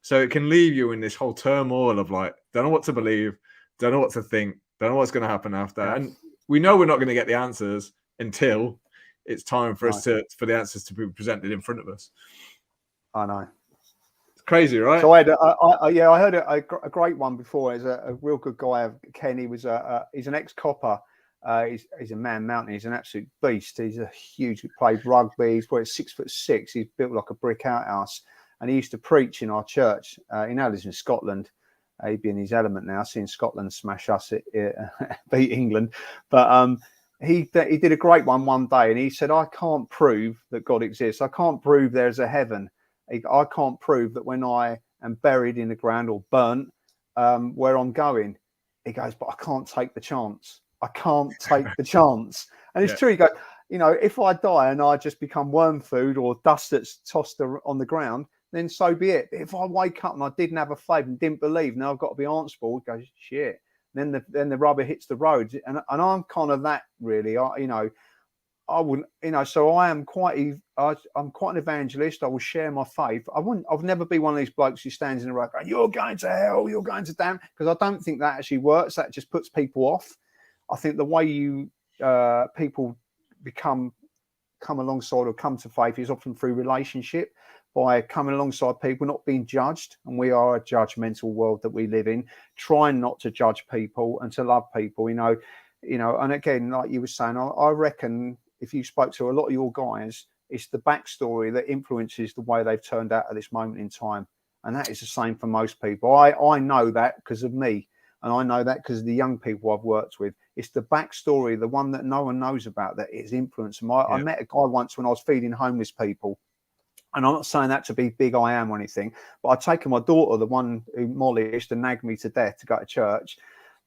So it can leave you in this whole turmoil of like, don't know what to believe, don't know what to think, don't know what's going to happen after. And we know we're not going to get the answers until it's time for us for the answers to be presented in front of us. I know. It's crazy, right? So I heard a great one before. He's a real good guy, Ken. He's an ex-copper. He's a man mountain. He's an absolute beast. He's a huge. He played rugby. He's probably 6'6". He's built like a brick outhouse. And he used to preach in our church. He now lives in Scotland. He'd be in his element now, seeing Scotland smash us, beat England. But he did a great one day, and he said, I can't prove that God exists. I can't prove there's a heaven. I can't prove that when I am buried in the ground or burnt, where I'm going. He goes, but I can't take the chance. I can't take the chance. And it's true. He goes, if I die and I just become worm food or dust that's tossed on the ground, then so be it. But if I wake up and I didn't have a faith and didn't believe, now I've got to be answerable. He goes, shit. And then the rubber hits the road. And I'm kind of that, really. I wouldn't, so I'm quite an evangelist. I will share my faith. I'll never be one of these blokes who stands in the road going, you're going to hell, you're going to damn, because I don't think that actually works. That just puts people off. I think the way people come alongside or come to faith is often through relationship, by coming alongside people, not being judged. And we are a judgmental world that we live in, trying not to judge people and to love people, and again, like you were saying, I reckon if you spoke to a lot of your guys, it's the backstory that influences the way they've turned out at this moment in time. And that is the same for most people. I know that because of me. And I know that because of the young people I've worked with. It's the backstory, the one that no one knows about, that is influenced them. I met a guy once when I was feeding homeless people. And I'm not saying that to be big I am or anything, but I'd taken my daughter, the one who Molly used to nag me to death, to go to church.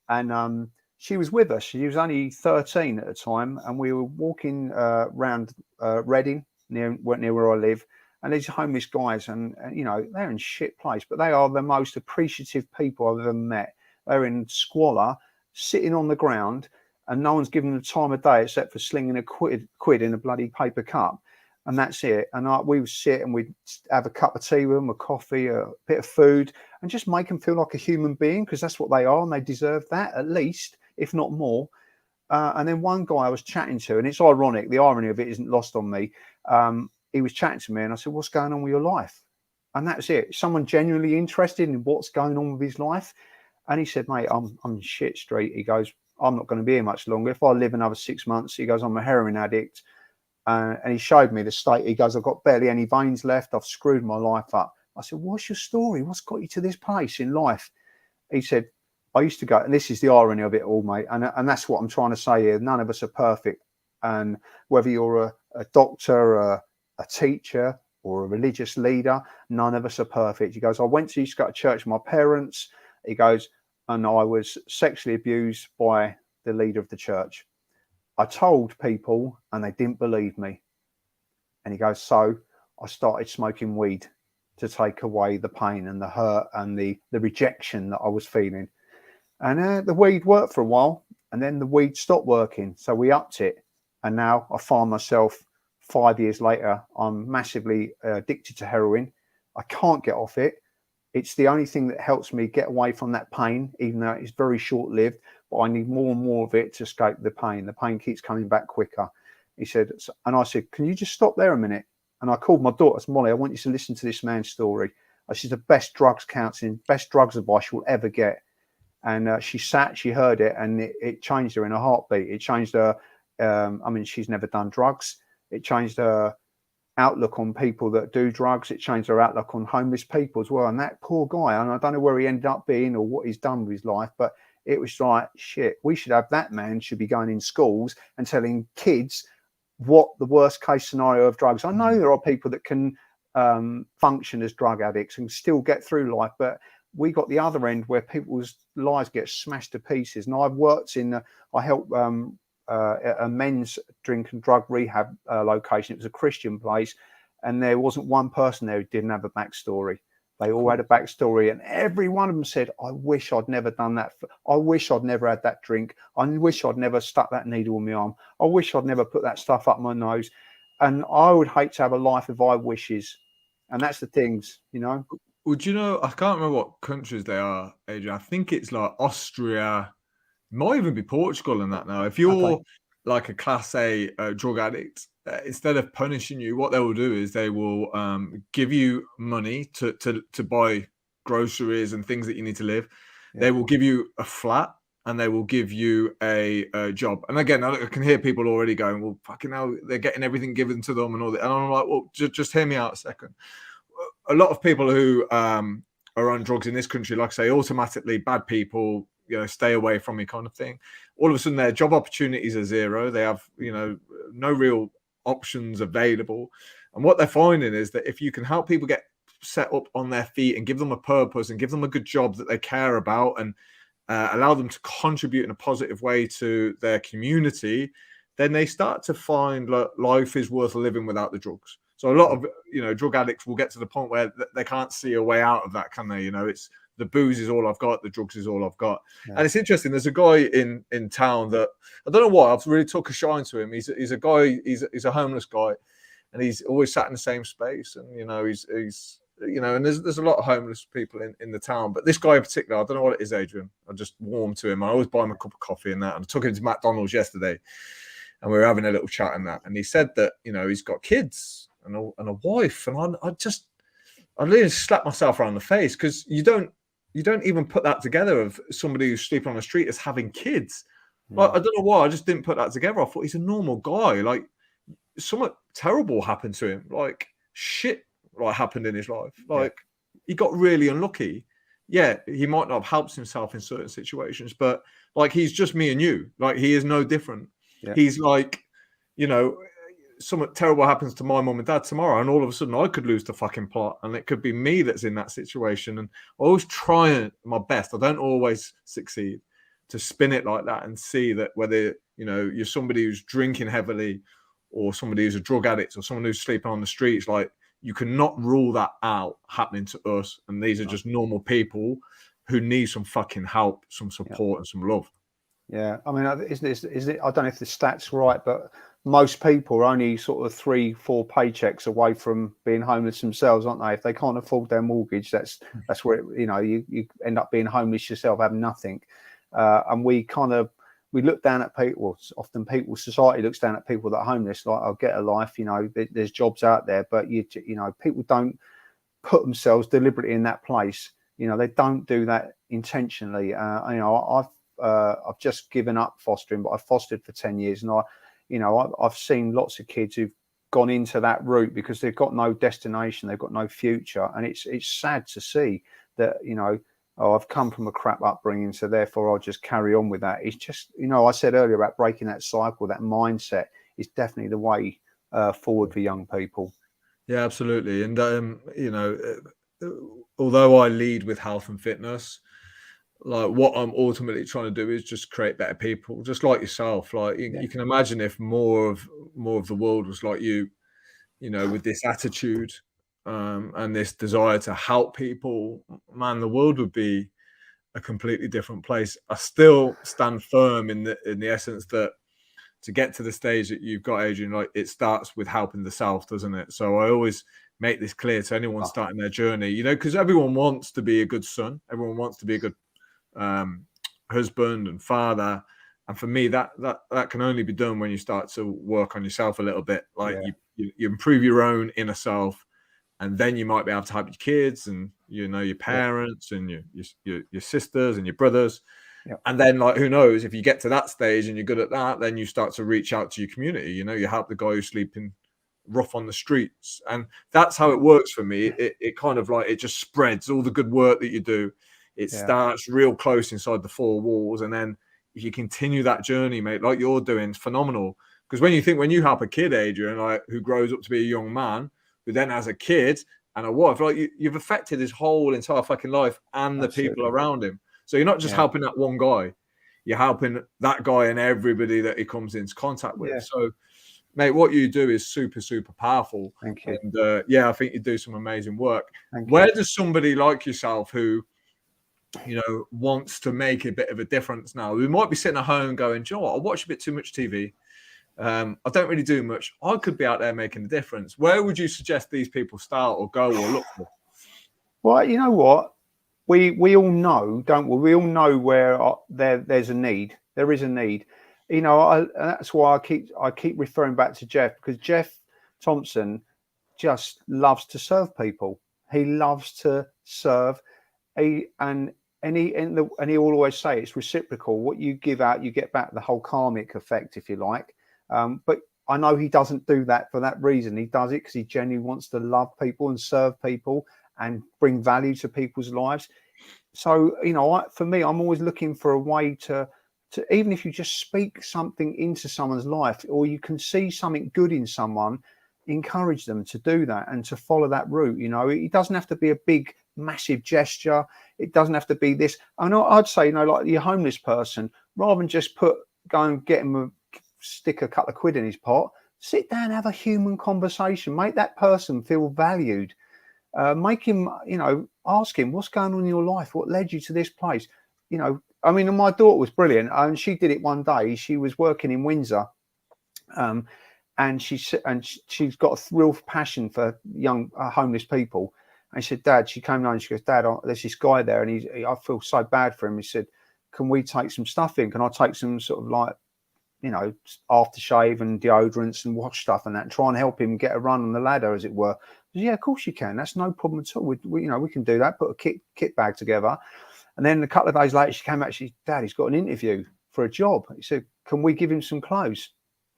And she was with us. She was only 13 at the time. And we were walking around Reading, near where I live. And these homeless guys, and you know, they're in shit place, but they are the most appreciative people I've ever met. They're in squalor, sitting on the ground, and no one's giving them the time of day except for slinging a quid in a bloody paper cup, and that's it. And we would sit and we'd have a cup of tea with them, a coffee, a bit of food, and just make them feel like a human being, because that's what they are, and they deserve that at least, if not more. And then one guy I was chatting to, and it's ironic, the irony of it isn't lost on me. He was chatting to me, and I said, "What's going on with your life?" And that's it. Someone genuinely interested in what's going on with his life. And he said, "Mate, I'm in shit street." He goes, "I'm not going to be here much longer. If I live another 6 months," he goes, "I'm a heroin addict." And he showed me the state. He goes, "I've got barely any veins left. I've screwed my life up." I said, "What's your story? What's got you to this place in life?" He said, "I used to go," and this is the irony of it all, mate. And that's what I'm trying to say here. None of us are perfect. And whether you're a doctor, a teacher, or a religious leader, none of us are perfect. He goes, "I used to go to church with my parents." He goes, "And I was sexually abused by the leader of the church. I told people and they didn't believe me." And he goes, "So I started smoking weed to take away the pain and the hurt and the rejection that I was feeling." And the weed worked for a while, and then the weed stopped working. So we upped it. And now I find myself 5 years later, I'm massively addicted to heroin. I can't get off it. It's the only thing that helps me get away from that pain, even though it's very short-lived. But I need more and more of it to escape the pain. The pain keeps coming back quicker. He said, and I said, "Can you just stop there a minute?" And I called my daughter. I said, "Molly, I want you to listen to this man's story. This is the best drugs counselling, best drugs advice you'll ever get." And she sat, she heard it, and it changed her in a heartbeat. It changed her. I mean, she's never done drugs. It changed her outlook on people that do drugs. It changed her outlook on homeless people as well. And that poor guy, and I don't know where he ended up being or what he's done with his life, but it was like, shit, we should have that man should be going in schools and telling kids what the worst case scenario of drugs. I know there are people that can function as drug addicts and still get through life, but we got the other end where people's lives get smashed to pieces. And I've worked I helped a men's drink and drug rehab location. It was a Christian place, and there wasn't one person there who didn't have a backstory. They all had a backstory, and every one of them said, "I wish I'd never done that. I wish I'd never had that drink. I wish I'd never stuck that needle in my arm. I wish I'd never put that stuff up my nose." And I would hate to have a life of I wishes. And that's the things, you know. Well, do you know, I can't remember what countries they are, Adrian. I think it's like Austria, might even be Portugal and that now. If you're like a class A drug addict, instead of punishing you, what they will do is they will give you money to buy groceries and things that you need to live. Yeah. They will give you a flat, and they will give you a job. And again, I can hear people already going, "Well, fucking hell, they're getting everything given to them and all that." And I'm like, well, just hear me out a second. A lot of people who are on drugs in this country, like I say, automatically bad people, you know, stay away from me kind of thing. All of a sudden, their job opportunities are zero. They have, you know, no real options available. And what they're finding is that if you can help people get set up on their feet and give them a purpose and give them a good job that they care about and allow them to contribute in a positive way to their community, then they start to find like life is worth living without the drugs. So a lot of, you know, drug addicts will get to the point where they can't see a way out of that, can they? You know, it's the booze is all I've got, the drugs is all I've got. Yeah. And it's interesting. There's a guy in town that I don't know why I've really took a shine to him. He's a guy. He's a homeless guy, and he's always sat in the same space. And you know, he's you know, and there's a lot of homeless people in the town. But this guy in particular, I don't know what it is, Adrian. I just warmed to him. I always buy him a cup of coffee and that. And I took him to McDonald's yesterday, and we were having a little chat and that. And he said that, you know, he's got kids and a wife, and I literally slapped myself around the face, because you don't even put that together of somebody who's sleeping on the street as having kids. Like, I don't know why, I just didn't put that together. I thought he's a normal guy. Like, something terrible happened to him. Like, shit like happened in his life. Like, he got really unlucky. Yeah, he might not have helped himself in certain situations, but like, he's just me and you. Like, he is no different. Yeah. He's like, you know, something terrible happens to my mum and dad tomorrow, and all of a sudden I could lose the fucking plot, and it could be me that's in that situation. And I always try my best. I don't always succeed to spin it like that and see that whether, you know, you're somebody who's drinking heavily or somebody who's a drug addict or someone who's sleeping on the streets. Like, you cannot rule that out happening to us. And these are just normal people who need some fucking help, some support, and some love. Yeah, I mean, is it? I don't know if the stats are right, but most people are only sort of 3-4 paychecks away from being homeless themselves, aren't they? If they can't afford their mortgage, that's where you end up being homeless yourself, having nothing. And we look down at people. Well, often society looks down at people that are homeless. Like, I'll get a life. There's jobs out there, but people don't put themselves deliberately in that place. They don't do that intentionally. I've just given up fostering, but I fostered for 10 years, and I've seen lots of kids who've gone into that route because they've got no destination, they've got no future, and it's sad to see that. I've come from a crap upbringing, so therefore I'll just carry on with that. It's just, I said earlier about breaking that cycle, that mindset is definitely the way forward for young people. Yeah, absolutely. And although I lead with health and fitness, like, what I'm ultimately trying to do is just create better people, just like yourself. Like, you can imagine if more of the world was like you, with this attitude and this desire to help people, man, the world would be a completely different place. I still stand firm in the essence that to get to the stage that you've got, Adrian, like, it starts with helping the self, doesn't it? So I always make this clear to anyone starting their journey, because everyone wants to be a good son, everyone wants to be a good husband and father, and for me that can only be done when you start to work on yourself a little bit. Like, you improve your own inner self, and then you might be able to help your kids and your parents and your sisters and your brothers. And then, like, who knows, if you get to that stage and you're good at that, then you start to reach out to your community. You help the guy who's sleeping rough on the streets, and that's how it works for me. It kind of, like, it just spreads. All the good work that you do, it starts real close inside the four walls, and then if you continue that journey, mate, like you're doing, it's phenomenal. Because when you help a kid, Adrian, like, who grows up to be a young man, who then has a kid and a wife, like, you've affected his whole entire fucking life and the people around him. So you're not just helping that one guy, you're helping that guy and everybody that he comes into contact with. So, mate, what you do is super, super powerful. Thank you. And I think you do some amazing work. Where does somebody like yourself who, wants to make a bit of a difference now, who might be sitting at home going, "Do you know what? I watch a bit too much TV. I don't really do much. I could be out there making a difference." Where would you suggest these people start or go or look for? Well, you know what? We all know, don't we? We all know where there's a need. There is a need. That's why I keep referring back to Jeff, because Jeff Thompson just loves to serve people. He loves to serve. And he will always say it's reciprocal. What you give out, you get back. The whole karmic effect, if you like. But I know he doesn't do that for that reason. He does it because he genuinely wants to love people and serve people and bring value to people's lives. So, for me, I'm always looking for a way to even if you just speak something into someone's life, or you can see something good in someone, encourage them to do that and to follow that route. It doesn't have to be a big, massive gesture. It doesn't have to be this. And I'd say, like your homeless person, rather than just go and get him stick a couple of quid in his pot, sit down, have a human conversation, make that person feel valued. Make him, ask him what's going on in your life, what led you to this place. My daughter was brilliant, and she did it one day. She was working in Windsor, and she's got a real passion for young homeless people. And she said, "Dad," she came down and she goes, "Dad, there's this guy there, and I feel so bad for him." He said, "Can we take some stuff in? Can I take some sort of like, aftershave and deodorants and wash stuff and that, and try and help him get a run on the ladder, as it were?" I said, "Yeah, of course you can. That's no problem at all. We can do that. Put a kit bag together." And then a couple of days later, she came back. She said, "Dad, he's got an interview for a job." He said, "Can we give him some clothes?"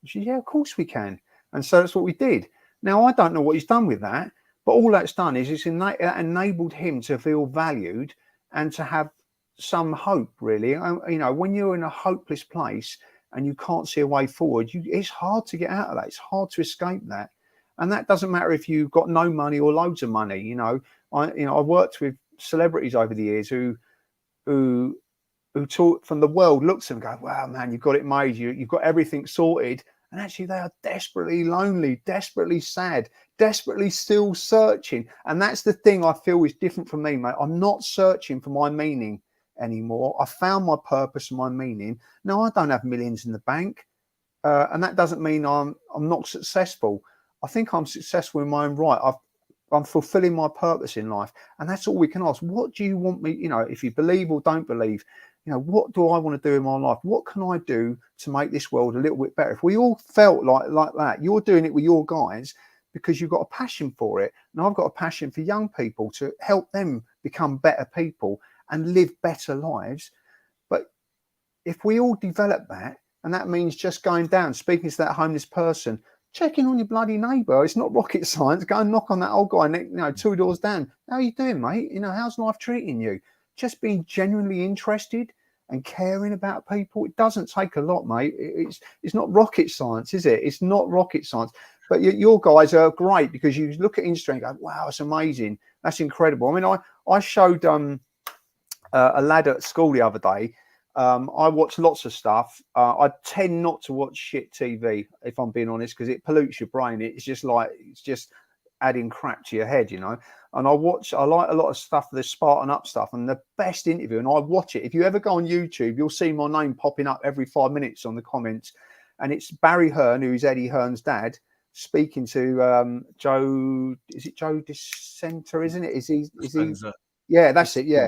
She said, "Yeah, of course we can." And so that's what we did. Now, I don't know what he's done with that, but all that's done is it's enabled him to feel valued and to have some hope, really. When you're in a hopeless place and you can't see a way forward, it's hard to get out of that. It's hard to escape that. And that doesn't matter if you've got no money or loads of money. I've worked with celebrities over the years who talk from the world, looks at them and go, "Wow, man, you've got it made. You've got everything sorted." And actually, they are desperately lonely, desperately sad, desperately still searching. And that's the thing I feel is different from me, mate. I'm not searching for my meaning anymore. I found my purpose and my meaning. No, I don't have millions in the bank. And that doesn't mean I'm not successful. I think I'm successful in my own right. I'm fulfilling my purpose in life. And that's all we can ask. What do you want me, if you believe or don't believe, what do I want to do in my life? What can I do to make this world a little bit better? If we all felt like that, you're doing it with your guys because you've got a passion for it. And I've got a passion for young people to help them become better people and live better lives. But if we all develop that, and that means just going down, speaking to that homeless person, checking on your bloody neighbour. It's not rocket science. Go and knock on that old guy, 2 doors down. How are you doing, mate? How's life treating you? Just being genuinely interested and caring about people. It doesn't take a lot, mate. It's not rocket science, is it? It's not rocket science. But your guys are great because you look at Instagram and go, wow, it's amazing. That's incredible. I mean, I showed a lad at school the other day. I watch lots of stuff. I tend not to watch shit TV, if I'm being honest, because it pollutes your brain. It's just adding crap to your head, And I like a lot of stuff, the Spartan Up stuff, and the best interview. And I watch it. If you ever go on YouTube, you'll see my name popping up every 5 minutes on the comments. And it's Barry Hearn, who's Eddie Hearn's dad, speaking to Joe. Is it Joe Dissenter? Isn't it? Is he? Yeah, that's it. Yeah.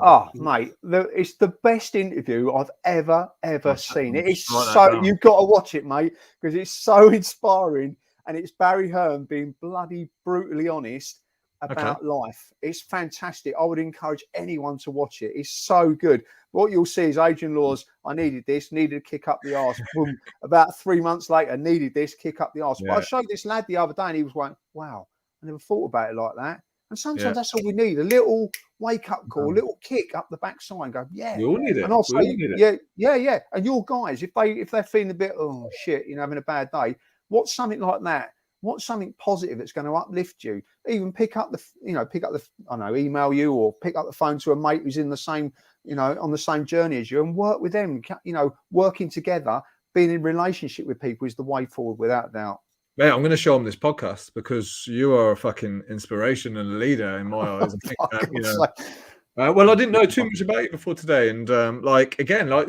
Oh, mate, it's the best interview I've ever seen. It is so, you've got to watch it, mate, because it's so inspiring. And it's Barry Hearn being bloody brutally honest about life. It's fantastic. I would encourage anyone to watch it. It's so good. What you'll see is Adrian Laws, I needed this, needed to kick up the arse. Boom. About 3 months later, needed this, kick up the arse. Yeah. But I showed this lad the other day and he was like, wow, I never thought about it like that. And sometimes that's all we need, a little wake-up call, a little kick up the backside and go, yeah. We all need it. And I'll say, yeah. And your guys, if they're feeling a bit, oh, shit, having a bad day, what's something like that? What's something positive that's going to uplift you? Even email you or pick up the phone to a mate who's in the same, on the same journey as you and work with them. Working together, being in relationship with people is the way forward without doubt. Mate, I'm going to show them this podcast because you are a fucking inspiration and a leader in my eyes. I think well, I didn't know too much about you before today, and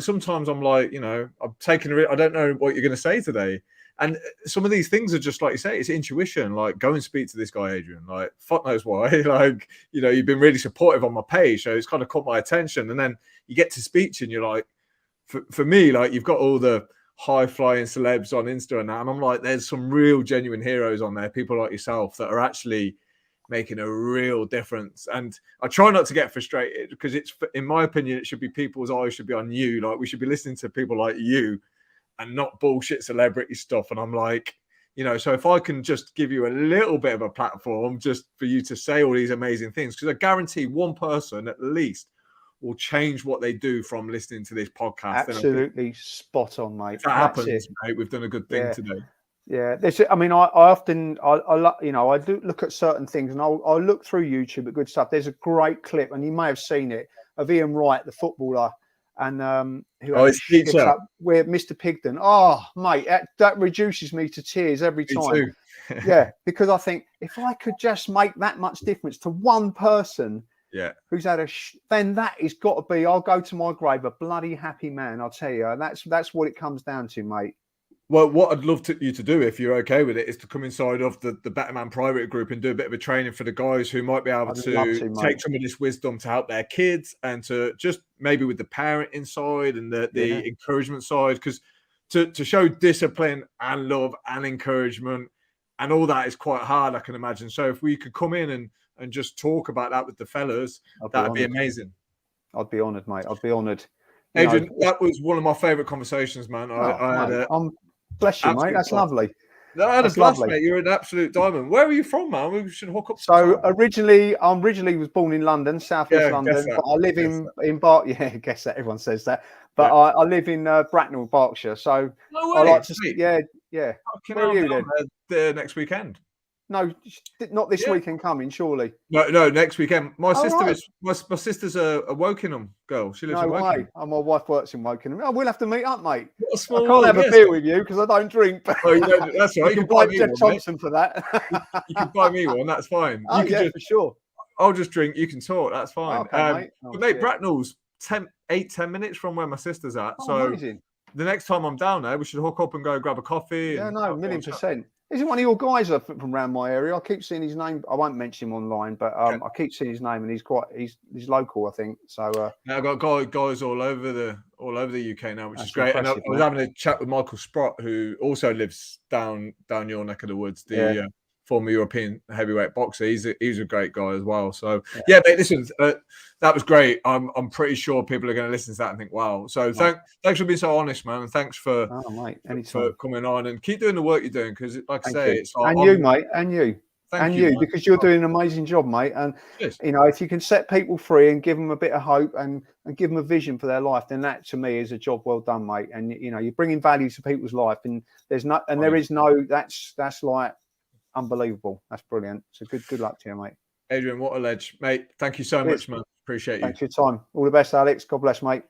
sometimes I'm like, I'm taking I don't know what you're going to say today, and some of these things are just like you say, it's intuition. Like, go and speak to this guy, Adrian. Like, fuck knows why. Like, you've been really supportive on my page, so it's kind of caught my attention. And then you get to speech, and you're like, for me, like, you've got all the high-flying celebs on Insta and that, and I'm like, there's some real genuine heroes on there, people like yourself that are actually making a real difference. And I try not to get frustrated because it's, in my opinion, it should be people's eyes should be on you. Like, we should be listening to people like you and not bullshit celebrity stuff. And I'm like, so if I can just give you a little bit of a platform just for you to say all these amazing things, because I guarantee one person at least will change what they do from listening to this podcast. Absolutely spot on, mate. If that happens, mate, we've done a good thing today. Yeah, I mean, I often I do look at certain things, and I'll look through YouTube at good stuff. There's a great clip, and you may have seen it, of Ian Wright, the footballer, and who had up with Mr. Pigden. Oh, mate, that reduces me to tears every time. Me too. Yeah, because I think if I could just make that much difference to one person. Yeah, who's had then that has got to be, I'll go to my grave a bloody happy man, I'll tell you. That's what it comes down to, mate. Well, what I'd love you to do, if you're okay with it, is to come inside of the Better Man private group and do a bit of a training for the guys who might be able to take some of this wisdom to help their kids, and to just maybe with the parent inside and the encouragement side, because to show discipline and love and encouragement and all that is quite hard, I can imagine. So if we could come in and just talk about that with the fellas, that'd be amazing. I'd be honoured, mate. I'd be honoured. Adrian, that was one of my favourite conversations, man. Bless you, mate. That's lovely. No, I had a blast, mate. You're an absolute diamond. Where are you from, man? We should hook up. So originally was born in London, southeast London, but I live in Berk. Yeah, guess that. Everyone says that. But I live in Bracknell, Berkshire. So no way. I like to see. Yeah. Where are you then? Next weekend. No, not this Yeah. weekend coming, surely. No, next weekend. My Oh, sister right. is my sister's a Wokingham girl. She lives No in Wokingham. way. Oh, my wife works in Woking. Oh, we'll have to meet up, mate. What a I small can't have world. a Yes. beer with you because I don't drink. But Oh, that's all right. you You can can buy blame me Jeff one, mate. Thompson for that. You can buy me one. That's fine. Oh, You can yeah, just. for sure. I'll just drink. You can talk. That's fine. Okay, mate. Oh, but mate, shit. Bracknell's 10 minutes from where my sister's at. Oh, So amazing. the next time I'm down there, we should hook up and go grab a coffee. Yeah, And no, have a chat. 1,000,000%. Isn't one of your guys from around my area? I keep seeing his name. I won't mention him online, but I keep seeing his name, and he's local, I think. So Now I've got guys all over the UK now, which is great. And I impressive, was mate. having a chat with Michael Sprott, who also lives down your neck of the woods. The former European heavyweight boxer. He's a great guy as well. So yeah, mate, listen, that was great. I'm pretty sure people are going to listen to that and think, wow. So thanks for being so honest, man, and thanks for coming on and keep doing the work you're doing, because like I say, it's and you, mate, and you. Thank you, because you're doing an amazing job, mate. And you know, if you can set people free and give them a bit of hope and give them a vision for their life, then that to me is a job well done, mate. And you know, you're bringing value to people's life, and that's like unbelievable. That's brilliant. So good luck to you, mate. Adrian, what a ledge, mate. Thank you so much, man. Appreciate you. Thanks for your time. All the best, Alex. God bless, mate.